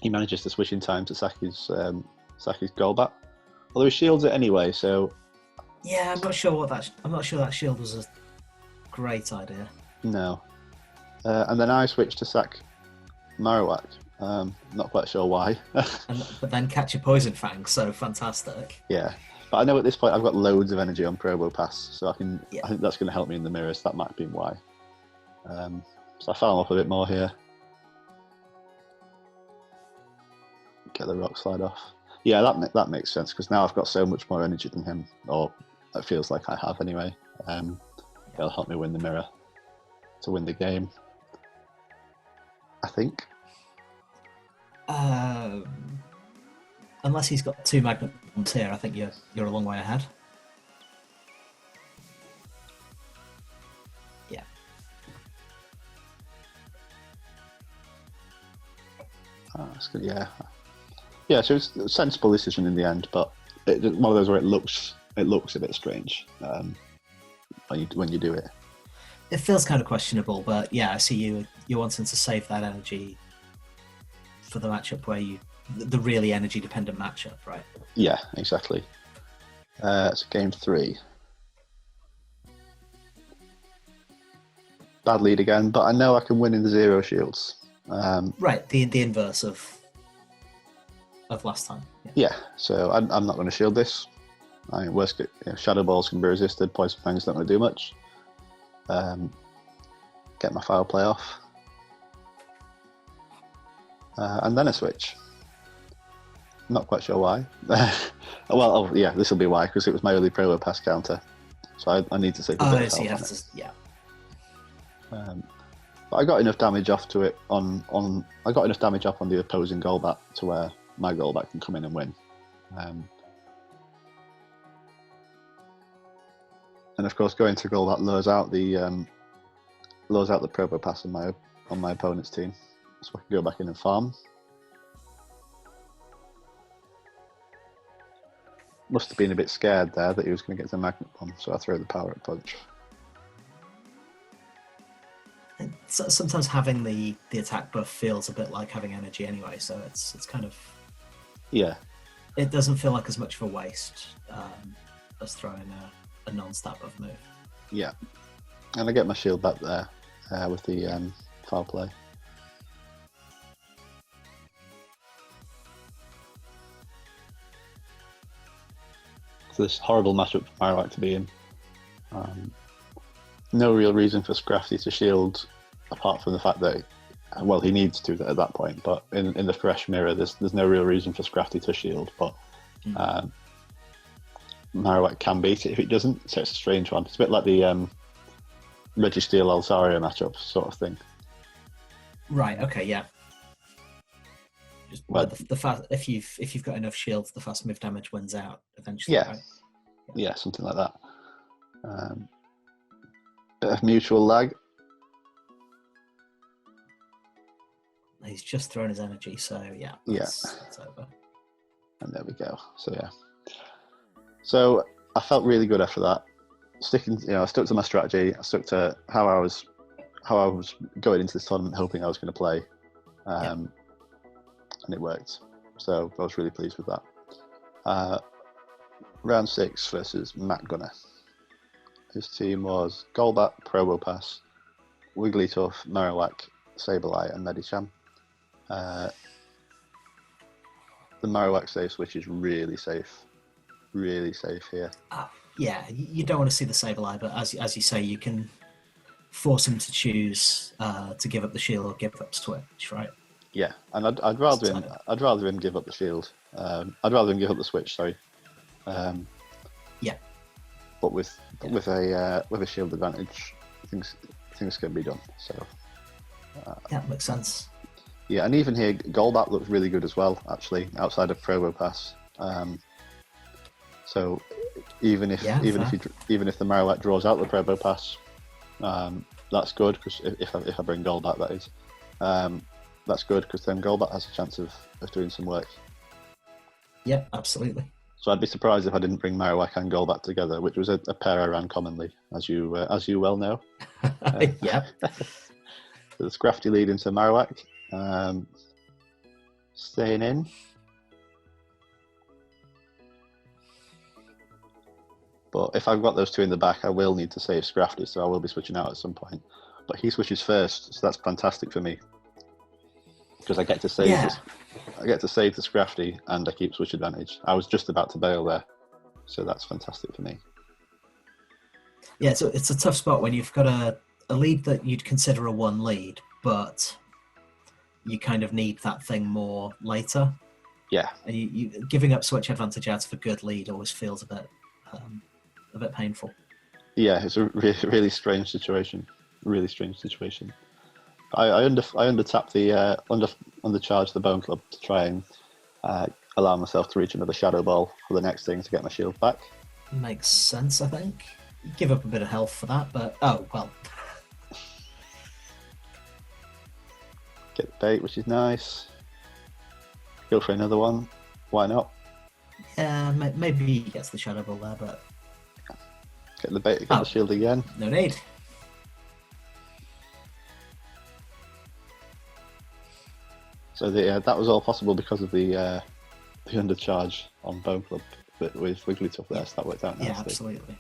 He manages to switch in time to sack his Golbat. Although he shields it anyway, so Yeah, I'm not sure that shield was a great idea. no. And then I switched to sack Marowak. Not quite sure why. But then catch a Poison Fang, so fantastic. Yeah, but I know at this point I've got loads of energy on Probopass, so I think that's going to help me in the mirrors. That might be why. So I foul him up a bit more here. Get the Rock Slide off. Yeah, that makes sense, because now I've got so much more energy than him, or it feels like I have anyway. It'll help me win the mirror to win the game, I think. Unless he's got 2 Magnet Bombs here, I think you're a long way ahead. Yeah. That's good. Yeah. So it's a sensible decision in the end, but it's one of those where it looks a bit strange when you do it. It feels kind of questionable, but yeah, I see you're wanting to save that energy for the matchup where the really energy dependent matchup, right? Yeah, exactly. It's game 3. Bad lead again, but I know I can win in the 0 shields. Right, the inverse of last time. Yeah, so I'm not going to shield this. Worst, Shadow Balls can be resisted. Poison Fang's not going to do much. Get my foul play off, and then a switch. Not quite sure why. This will be why, because it was my early Probopass counter, so I need to take a bit of help on it. Yeah. But I got enough damage off to it I got enough damage off on the opposing Golbat to where my Golbat can come in and win. And of course, going to Golbat lures out the Probopass on my opponent's team, so I can go back in and farm. Must have been a bit scared there that he was going to get the Magnet Bomb, so I throw the Power Up Punch. Sometimes having the attack buff feels a bit like having energy anyway, so it's kind of, yeah. It doesn't feel like as much of a waste as throwing a non-stat buff move. Yeah, and I get my shield back there with the foul play. So this horrible matchup for Marowak to be in. No real reason for Scrafty to shield, apart from the fact that, he needs to at that point. But in the fresh mirror, there's no real reason for Scrafty to shield. But Marowak can beat it if it doesn't, so it's a strange one. It's a bit like the Registeel Altaria matchup sort of thing. Right. Okay. Yeah. The fast, if you've got enough shields, the fast move damage wins out eventually. Yeah. Right? Yeah, something like that. Bit of mutual lag. He's just thrown his energy, so yeah. That's over. And there we go. So yeah. So I felt really good after that. I stuck to my strategy. I stuck to how I was going into this tournament, hoping I was going to play, and it worked. So I was really pleased with that. Round 6 versus Matt Gunner. His team was Golbat, Probopass, Wigglytuff, Marowak, Sableye, and Medicham. The Marowak save switch is really safe here. Yeah, you don't want to see the Sableye, but as you say, you can force him to choose to give up the shield or give up switch, right? Yeah, and I'd rather him give up the shield. I'd rather him give up the switch. Sorry. Yeah. But with a shield advantage, things can be done. So. Yeah, makes sense. Yeah, and even here, Golbat looks really good as well. Actually, outside of Probopass. So even if the Marowak draws out the Probopass, that's good, because if I bring Golbat, that is, that's good, because then Golbat has a chance of doing some work. Yeah, absolutely. So I'd be surprised if I didn't bring Marowak and Goal back together, which was a pair I ran commonly, as you well know. Yeah. The Scrafty lead into Marowak, staying in. But if I've got those two in the back, I will need to save Scrafty, so I will be switching out at some point. But he switches first, so that's fantastic for me because I get to save this. I get to save the Scrafty, and I keep switch advantage. I was just about to bail there, so that's fantastic for me. Yeah, so it's a tough spot when you've got a lead that you'd consider a 1 lead, but you kind of need that thing more later. Yeah. And you giving up switch advantage out of a good lead always feels a bit painful. Yeah, it's a really strange situation. Really strange situation. I undertap the undercharge the Bone Club to try and allow myself to reach another Shadow Ball for the next thing to get my shield back. Makes sense, I think. You give up a bit of health for that, but oh well. Get the bait, which is nice. Go for another one. Why not? Yeah, maybe he gets the Shadow Ball there, but get the bait, get the shield again. No need. So that was all possible because of the undercharge on Bone Club with Wigglytuff there, so that worked out nicely. Yeah, absolutely.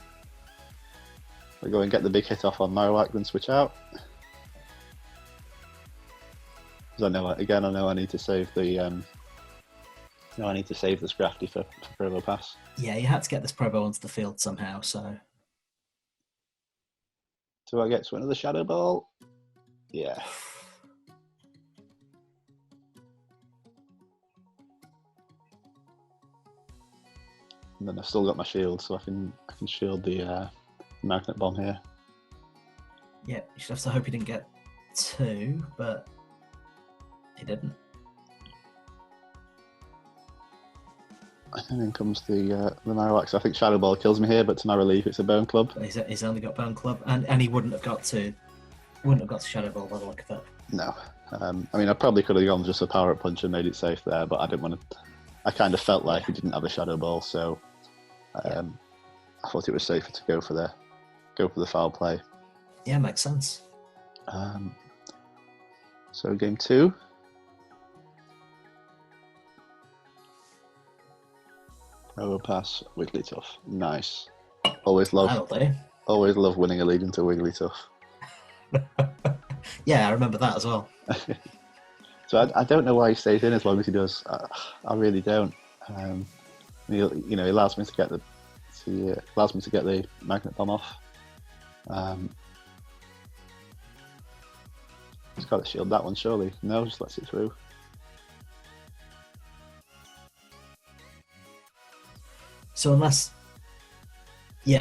We go and get the big hit off on Marowak, then switch out. Because I know I need to save the Scrafty for Provo Pass. Yeah, you had to get this Provo onto the field somehow, so. Do I get to another Shadow Ball? Yeah. And then I've still got my shield, so I can shield the Magnet Bomb here. Yeah, you should have to hope you didn't get 2, but he didn't. And then comes the Marowak. So I think Shadow Ball kills me here, but to my relief, it's a Bone Club. He's only got Bone Club, and he wouldn't have got to Shadow Ball by the look of it. No, I mean I probably could have gone just a Power Up Punch and made it safe there, but I didn't want to. I kind of felt like he didn't have a Shadow Ball, so I thought it was safer to go for the foul play. Yeah, makes sense. So game 2. Provo Pass, Wigglytuff. Nice. Always love winning a lead into Wigglytuff. Yeah, I remember that as well. So I don't know why he stays in as long as he does. I really don't. He allows me to get the Magnet Bomb off. He's got to shield that one, surely. No, just lets it through. So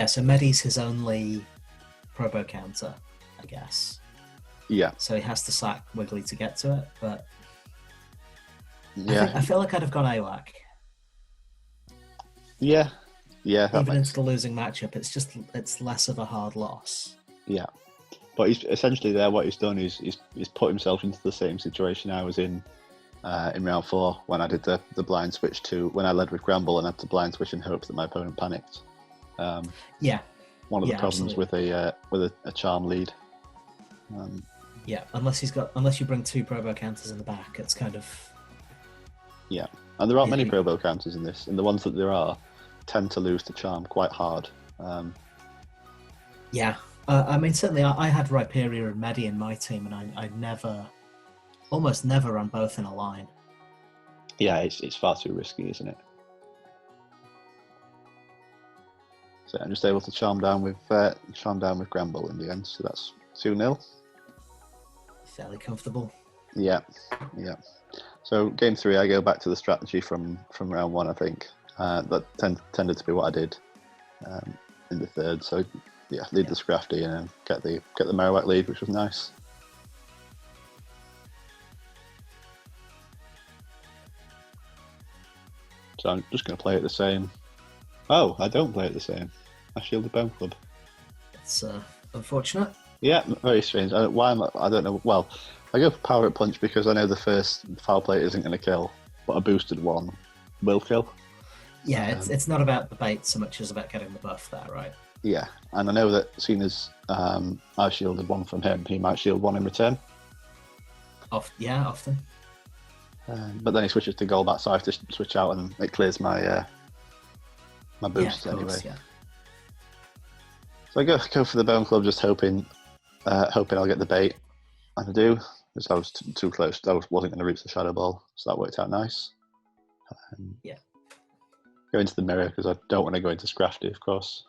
so Medi's his only Probo counter, I guess. Yeah. So he has to sack Wiggly to get to it, but yeah, I feel like I'd have gone AWAC. Yeah. Even into the losing matchup, it's less of a hard loss. Yeah. But he's essentially there. What he's done is he's put himself into the same situation I was in round 4 when I did the blind switch when I led with Gramble and had to blind switch in hopes that my opponent panicked. One of the problems absolutely. with a charm lead. Unless you bring 2 Probo counters in the back, it's kind of. Yeah, and there aren't many Probo counters in this, and the ones that there are tend to lose to charm quite hard. I mean, certainly I had Rhyperior and Medi in my team, and I almost never run both in a line. Yeah, it's far too risky, isn't it? So I'm just able to charm down with Gramble in the end, so that's 2-0. Fairly comfortable. Yeah. So game 3, I go back to the strategy from round 1. I think that tended to be what I did in the 3rd. So lead the Scrafty and get the Marowak lead, which was nice. So I'm just going to play it the same. Oh, I don't play it the same. I shield the Bone Club. It's unfortunate. Yeah, very strange. I don't know. Well, I go for Power Up Punch because I know the first foul play isn't going to kill, but a boosted one will kill. Yeah, it's not about the bait so much as about getting the buff there, right? Yeah, and I know that seeing as I shielded one from him, he might shield one in return. Often. But then he switches to Golbat, so I have to switch out and it clears my my boosts anyway. Yeah. So I go for the Bone Club, just hoping I'll get the bait, and I do, because I was too close. I wasn't going to reach the Shadow Ball, so that worked out nice. Yeah. Go into the mirror because I don't want to go into Scrafty, of course.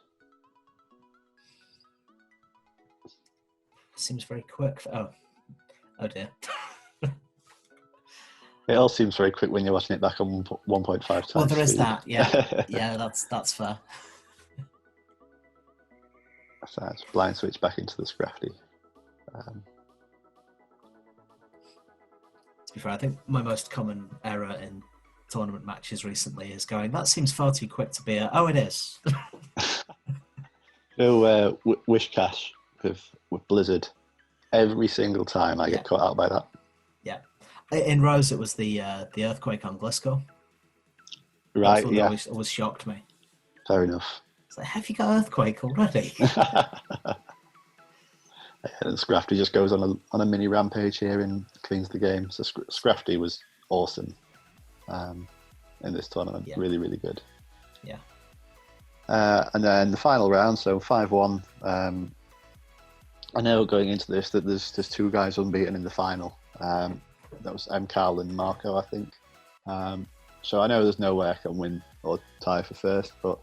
Seems very quick. Oh dear. It all seems very quick when you're watching it back on 1.5 times. Well, there is speed. that. Yeah, yeah, that's fair. So it's blind switch back into the Scrafty. To be fair, I think my most common error in tournament matches recently is going, that seems far too quick to be oh, it is. Wish Cash with Blizzard. Every single time I get caught out by that. Yeah. In Rose, it was the Earthquake on Gliscor. Right, That yeah. always shocked me. Fair enough. It's like, have you got Earthquake already? And Scrafty just goes on a mini rampage here and cleans the game. So Scrafty was awesome in this tournament. Yeah. Really, really good. Yeah. And then the final round, so 5-1. I know going into this that there's two guys unbeaten in the final. That was Carl and Marco, I think. So I know there's no way I can win or tie for first, but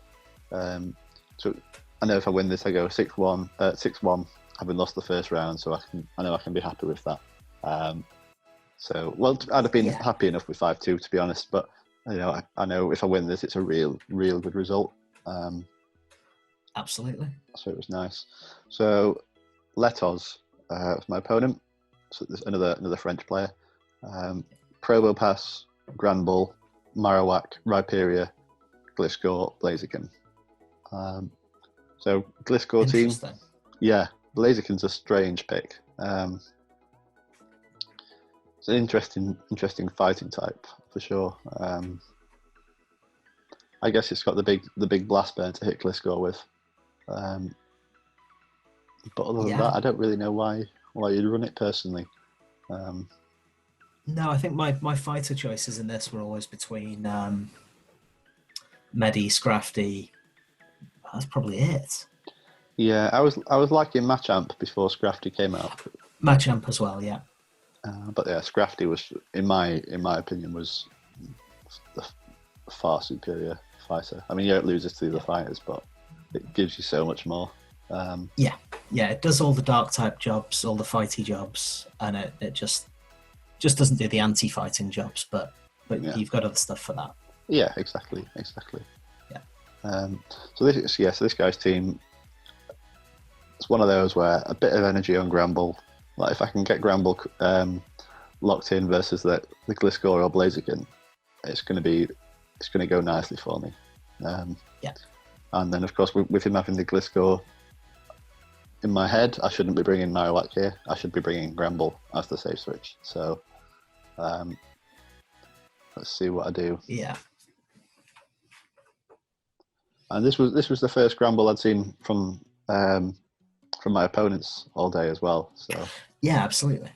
so I know if I win this, I go 6-1, having lost the first round. So I know I can be happy with that. I'd have been happy enough with 5-2 to be honest, but I know if I win this, it's a real good result. Absolutely. So it was nice. So Letos was my opponent. So there's another French player. Probopass, Granbull, Marowak, Rhyperior, Gliscor, Blaziken. So Gliscor team. Yeah, Blaziken's a strange pick. It's an interesting fighting type for sure. I guess it's got the big blast burn to hit Gliscor with. But other than that, I don't really know why you'd run it personally. No, I think my fighter choices in this were always between Medi, Scrafty. That's probably it. Yeah, I was liking Machamp before Scrafty came out. Machamp as well, yeah. But yeah, Scrafty was, in my opinion, was the far superior fighter. I mean, it loses to the other fighters, but it gives you so much more. Yeah, it does all the dark type jobs, all the fighty jobs, and it just doesn't do the anti-fighting jobs, but you've got other stuff for that. Yeah, exactly. Yeah. So this guy's team, it's one of those where a bit of energy on Granbull. Like if I can get Granbull locked in versus the Gliscor or Blaziken, it's going to go nicely for me. Yeah. And then of course with him having the Gliscor in my head, I shouldn't be bringing Marowak here. I should be bringing Granbull as the safe switch. So let's see what I do. Yeah. And this was the first Granbull I'd seen from my opponents all day as well. So yeah, absolutely.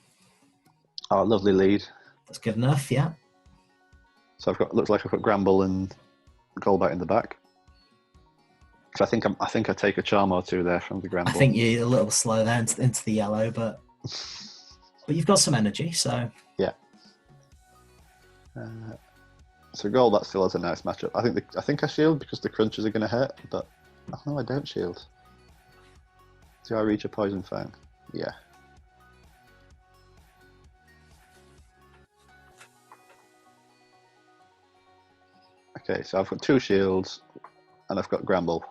Oh, lovely lead. That's good enough. Yeah. So looks like I've got Granbull and Golbat in the back. So I think I take a charm or two there from the Granbull. I think you're a little slow there into the yellow, but you've got some energy, so yeah. So Golbat still has a nice matchup. I think I shield because the crunches are going to hurt, but no, I don't shield. Do I reach a Poison Fang? Yeah. Okay, so I've got 2 shields, and I've got Granbull.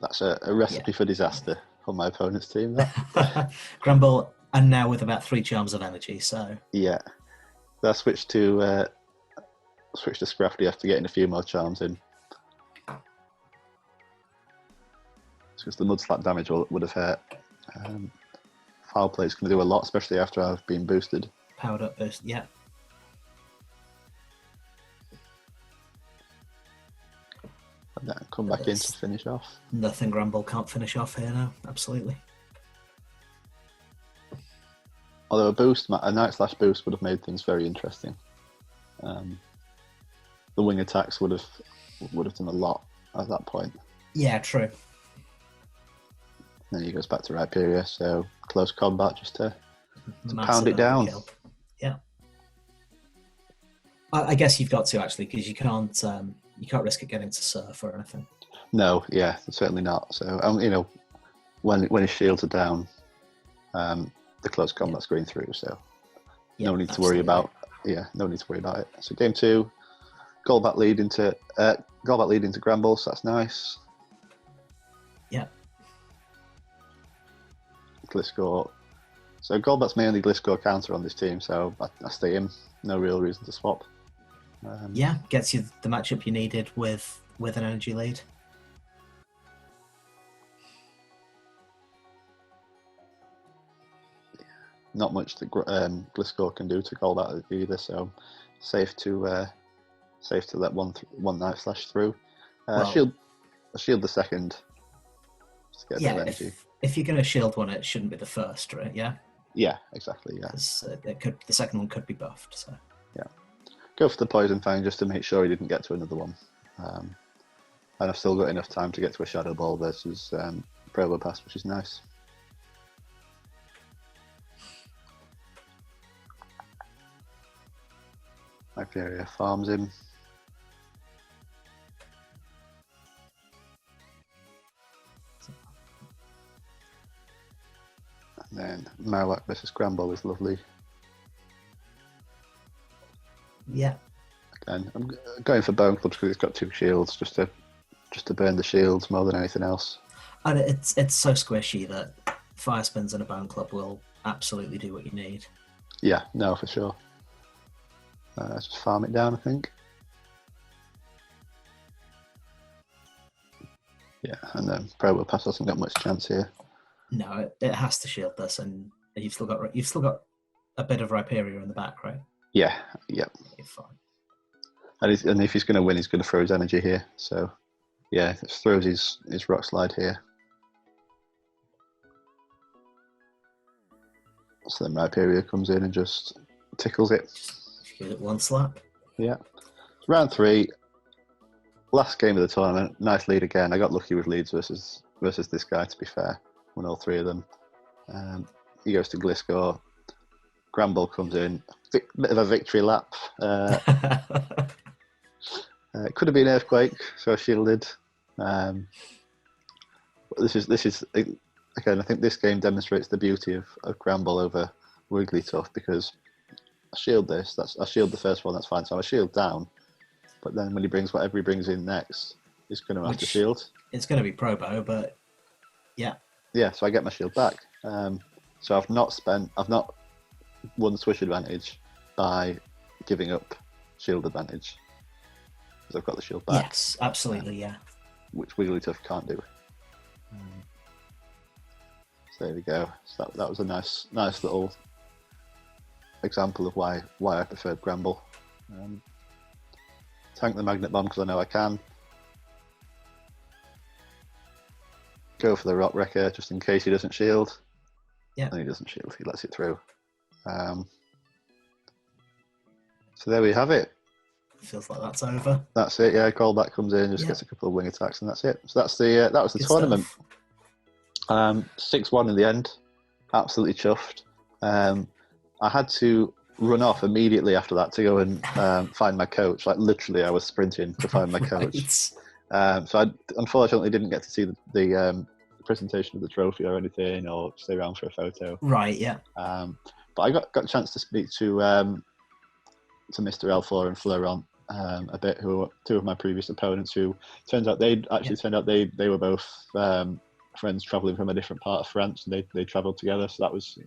That's a recipe for disaster on my opponent's team. Granbull, and now with about 3 charms of energy. So yeah, I switched to Scrafty after getting a few more charms in. Because the Mudslap damage would have hurt. Foul Play is going to do a lot, especially after I've been boosted. Powered up boost, yeah. come back in to finish off. Nothing Gramble can't finish off here now. Absolutely. Although a Night Slash boost would have made things very interesting. The wing attacks would have done a lot at that point. Yeah, true. Then he goes back to Rhyperior, so close combat just to pound it down. Overkill. Yeah. I guess you've got to actually, because you can't risk it getting to Surf or anything. No, yeah, certainly not. So when his shields are down, the close combat's going through. So no need to worry about. Yeah, no need to worry about it. So game 2, Golbat lead into Gramble, so that's nice. Yeah. Gliscor. So Golbat's mainly Gliscor counter on this team, so I stay in. No real reason to swap. Yeah, gets you the matchup you needed with an energy lead. Not much that Gliscor can do to Golbat either, so safe to let one Night Slash through. Shield the second. Just to get a bit of energy. If you're going to shield one, it shouldn't be the first, right? Yeah. Yeah, exactly. Yeah. The second one could be buffed. So. Yeah. Go for the Poison Fang just to make sure he didn't get to another one. And I've still got enough time to get to a Shadow Ball versus Probopass, which is nice. Rhyperior farms him. And then Marowak versus Gramble is lovely. Yeah. Again, I'm going for Bone Clubs because it's got 2 shields, just to burn the shields more than anything else. And it's so squishy that Fire Spins and a Bone Club will absolutely do what you need. Yeah, no, for sure. Just farm it down, I think. Yeah, and then Probopass hasn't got much chance here. No, it has to shield this, and you've still got a bit of Rhyperior in the back, right? Yeah. You're fine. And if he's going to win, he's going to throw his energy here. So, yeah, just throws his Rock Slide here. So then Rhyperior comes in and just tickles it. Just give it one slap. Yeah. Round 3, last game of the tournament. Nice lead again. I got lucky with leads versus this guy, to be fair. Won all 3 of them. He goes to Gliscor. Gramble comes in. Bit of a victory lap. It could have been Earthquake, so I shielded. But this is again. I think this game demonstrates the beauty of Gramble over Wigglytuff because I shield this. I shield the first one. That's fine. So I shield down. But then when he brings whatever he brings in next, he's going to have to shield. It's going to be Probo, but yeah. Yeah. So I get my shield back. So I've not won Swish advantage by giving up shield advantage because I've got the shield back. Yes, absolutely, yeah. Which Wigglytuff can't do. So there we go. So that was a nice little example of why I preferred Gramble. Tank the Magnet Bomb because I know I can. Go for the Rock Wrecker just in case he doesn't shield. Yeah. And he doesn't shield, he lets it through. So there we have it. Feels like that's over. That's it, yeah. Golbat comes in, just gets a couple of wing attacks, and that's it. So that was the tournament. 6-1 in the end. Absolutely chuffed. I had to run off immediately after that to go and find my coach. Like literally, I was sprinting to find my coach. So I unfortunately didn't get to see the presentation of the trophy or anything, or stay around for a photo. Right. Yeah. But I got a chance to speak to Mr. L4 and Fleuron a bit, who were 2 of my previous opponents. Who turned out they were both friends travelling from a different part of France, and they travelled together. So that was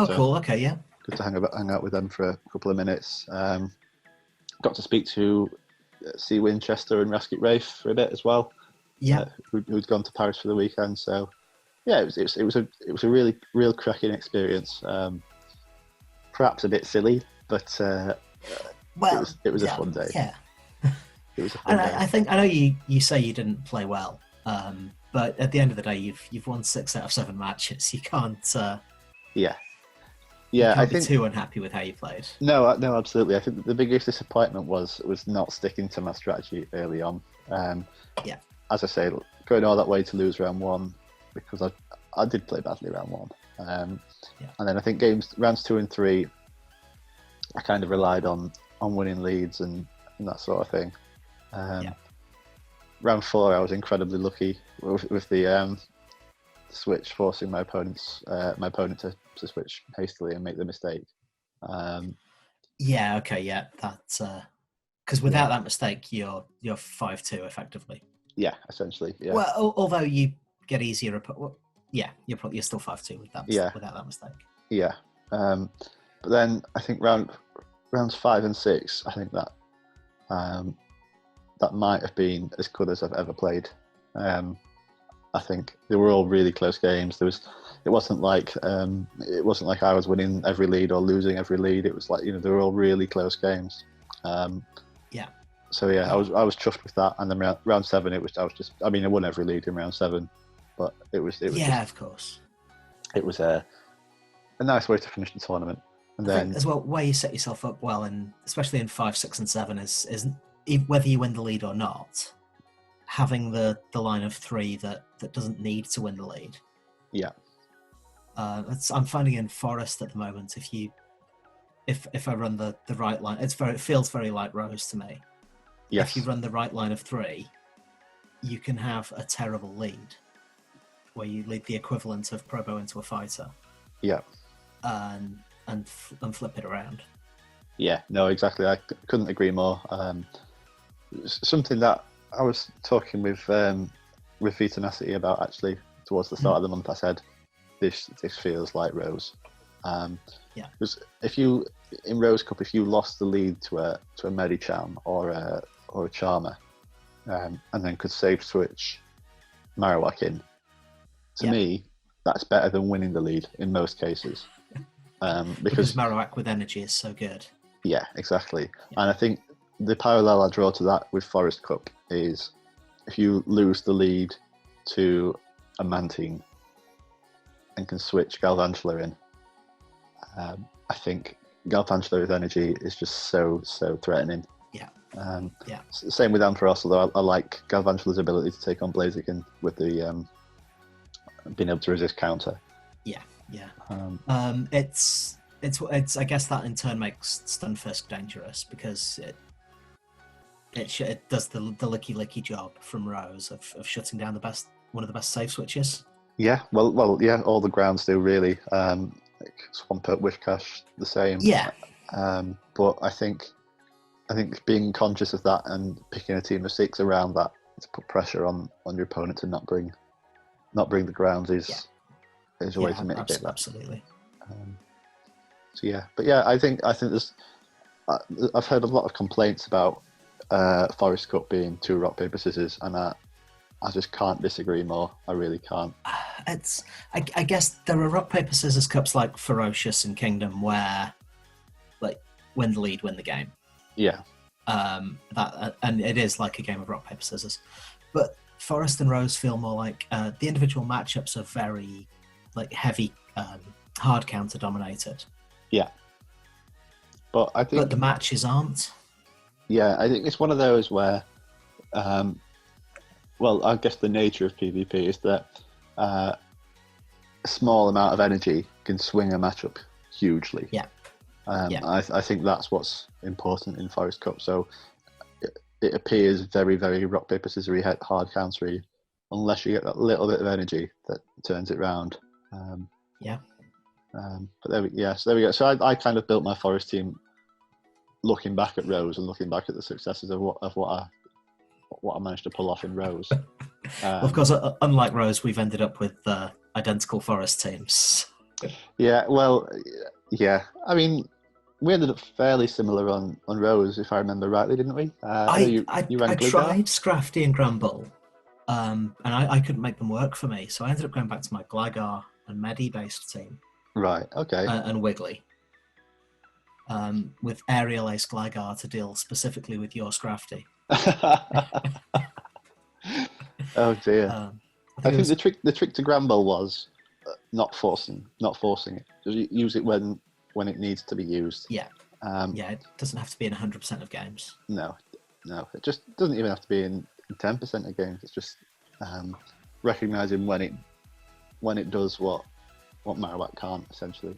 cool. Okay, yeah. Good to hang out with them for a couple of minutes. Got to speak to C. Winchester and Raskit Rafe for a bit as well. Yeah. Who'd gone to Paris for the weekend. So yeah, it was a really real cracking experience. Perhaps a bit silly, but it was a fun day. Yeah. It was a fun And game. I think I know you say you didn't play well, but at the end of the day, you've won 6 out of 7 matches. You can't Yeah, you yeah. I can't be think too unhappy with how you played. no, absolutely. I think the biggest disappointment was not sticking to my strategy early on. Yeah. As I say, going all that way to lose round 1 because I did play badly round 1. And then I think rounds 2 and 3, I kind of relied on winning leads and that sort of thing. Round 4, I was incredibly lucky with the switch, forcing my opponent to switch hastily and make the mistake. Yeah. Okay. Yeah. That's because without that mistake, you're 5-2 effectively. Yeah, essentially. Yeah. Well, although you get easier, you're still 5-2 with that without that mistake. Yeah. But then I think rounds 5 and 6, I think that that might have been as good as I've ever played. I think they were all really close games. It wasn't like I was winning every lead or losing every lead. It was like, they were all really close games. So I was chuffed with that. And then round 7, I won every lead in round 7, but it was of course. It was a nice way to finish the tournament. And I then think as well, where you set yourself up well, and especially in 5, 6, and 7, is whether you win the lead or not, having the line of 3 that doesn't need to win the lead. Yeah. I'm finding in Forest at the moment, if I run the right line, it feels very like Rose to me. Yes. If you run the right line of 3, you can have a terrible lead, where you lead the equivalent of Probo into a fighter. Yeah. And flip it around. Yeah, no, exactly. I couldn't agree more. Something that I was talking with Vitanacity about actually towards the start of the month. I said, this feels like Rose. Because if you in Rose Cup, if you lost the lead to a Medicham or a Charmer, and then could save switch Marowak in, to me, that's better than winning the lead in most cases. Because Marowak with energy is so good. Yeah, exactly. And I think the parallel I draw to that with Forest Cup is if you lose the lead to a Mantine and can switch Galvantula in, I think Galvantula with energy is just so threatening. Same with Ampharos, although I like Galvantula's ability to take on Blaziken with the being able to resist counter. It's I guess that in turn makes Stunfisk dangerous because it does the licky job from Rose of shutting down one of the best save switches. Yeah, well, yeah, all the grounds do really. Like Swampert, Wishcash, the same. Yeah. But I think being conscious of that and picking a team of 6 around that to put pressure on your opponent to not bring the grounds is a way to mitigate that. Absolutely. I think there's. I've heard a lot of complaints about Forest Cup being 2 rock paper scissors, and I just can't disagree more. I really can't. I guess there are rock paper scissors cups like Ferocious and Kingdom where, like, win the lead, win the game. Yeah. And it is like a game of rock paper scissors, but Forest and Rose feel more like the individual matchups are very like heavy, hard counter dominated. Yeah. But I think the matches aren't. Yeah, I think it's one of those where, I guess the nature of PvP is that a small amount of energy can swing a matchup hugely. Yeah. I think that's what's important in Forest Cup. So it appears very, very rock paper scissory, hard countery, unless you get that little bit of energy that turns it round. But there we go. So I kind of built my Forest team looking back at Rose and looking back at the successes of what I managed to pull off in Rose. Of course, unlike Rose, we've ended up with identical Forest teams. Yeah, well, yeah. I mean, we ended up fairly similar on Rose, if I remember rightly, didn't we? I ran tried Scrafty and Granbull, and I couldn't make them work for me, so I ended up going back to my Gligar and Medi-based team. Right, okay. And Wiggly. With Aerial Ace Gligar to deal specifically with your Scrafty. Oh dear. I think it was, the trick to Gramble was not forcing it. Just use it when it needs to be used. yeah, it doesn't have to be in 100% of games. No, it just doesn't even have to be in 10% of games. It's just recognizing when it does what Marowak can't, essentially.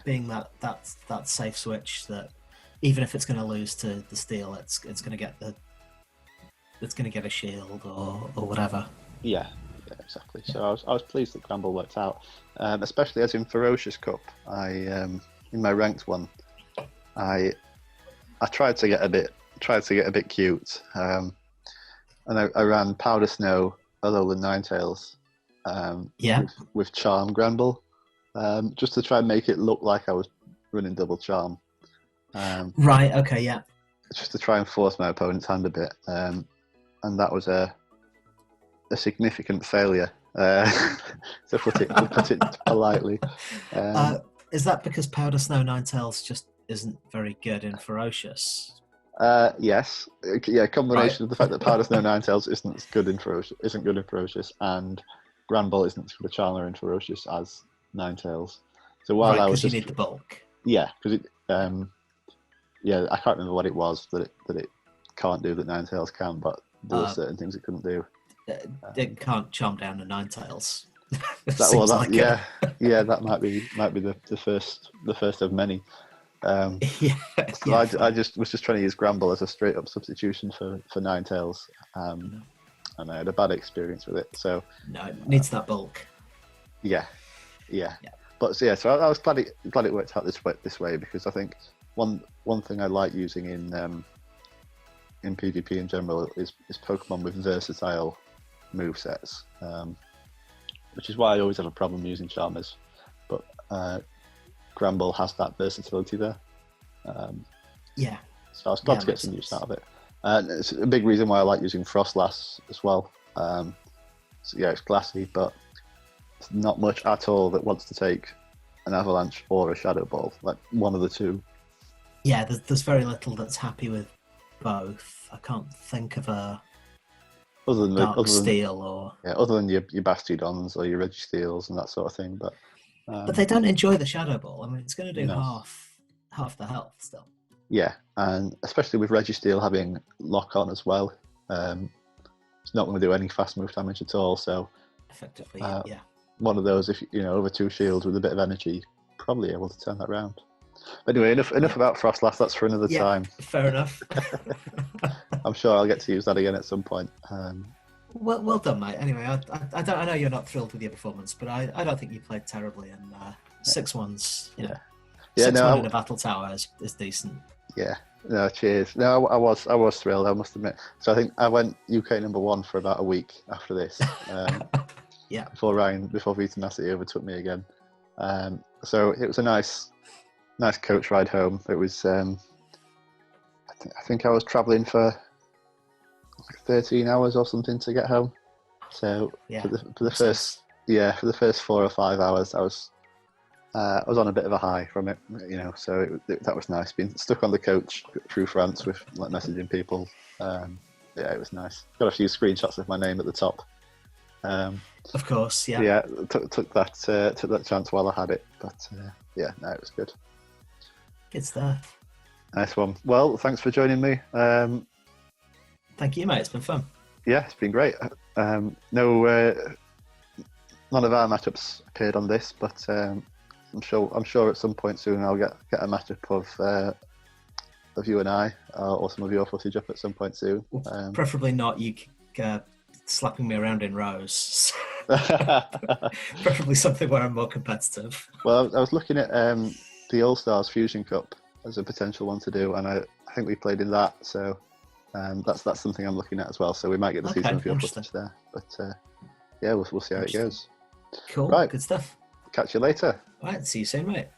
Being that safe switch that even if it's going to lose to the steel, it's going to get a shield or whatever. Yeah, exactly. So I was pleased that Gramble worked out, especially as in Ferocious Cup. I in my ranked one, I tried to get a bit cute, and I ran Powder Snow, Alolan Ninetales, with Charm Gramble, just to try and make it look like I was running double Charm. Right. Okay. Yeah. Just to try and force my opponent's hand a bit, and that was a significant failure, to put it politely. Is that because Powder Snow Ninetales just isn't very good in Ferocious? Yes. Yeah, combination of the fact that Powder Snow Ninetales isn't good in Ferocious, and Granbull isn't as good a Charmer in Ferocious as Ninetales. So while I was you need the bulk. Yeah, because I can't remember what it was that it can't do that Ninetales can, but there were certain things it couldn't do. It can't charm down the Ninetales. That might be the first of many. I was just trying to use Gramble as a straight up substitution for Ninetales, and I had a bad experience with it. So no, it needs that bulk. Yeah. But so I was glad it worked out this way, because I think one thing I like using in PvP in general is Pokemon with versatile movesets, which is why I always have a problem using Charmers. But Gramble has that versatility there. So I was glad to get some use out of it. And it's a big reason why I like using Frostlass as well. It's classy, but it's not much at all that wants to take an Avalanche or a Shadow Ball, like one of the two. Yeah, there's very little that's happy with both. I can't think of a Dark Steel or... Yeah, other than your Bastiodons or your Registeels and that sort of thing. But they don't enjoy the Shadow Ball. I mean, it's going to do half the health still. Yeah, and especially with Registeel having Lock On as well, it's not going to do any fast move damage at all. So effectively, one of those, if over 2 shields with a bit of energy, probably able to turn that round. Anyway, enough about Frostlass. That's for another time. Fair enough. I'm sure I'll get to use that again at some point. Well done, mate. Anyway, I know you're not thrilled with your performance, but I don't think you played terribly. And 6-1's, in a battle tower is decent. Yeah. No, cheers. No, I was thrilled, I must admit. So I think I went UK number 1 for about a week after this. Before Vitanasi overtook me again. So it was a nice coach ride home. It was I think I was travelling for like 13 hours or something to get home. So for the first 4 or 5 hours, I was on a bit of a high from it, So that was nice. Being stuck on the coach through France with like messaging people. It was nice. Got a few screenshots of my name at the top. Of course, yeah. Yeah, took that chance while I had it, but it was good. Good stuff. Nice one. Well, thanks for joining me. Thank you, mate. It's been fun. Yeah, it's been great. None of our matchups appeared on this, but I'm sure at some point soon I'll get a matchup of you and I, or some of your footage up at some point soon. Preferably not you slapping me around in rows. Preferably something where I'm more competitive. Well, I was looking at the All Stars Fusion Cup as a potential one to do, and I think we played in that, so that's something I'm looking at as well. So we might get to see some of your footage there, but we'll see how it goes. Cool, right, good stuff. Catch you later. All right, see you soon, mate.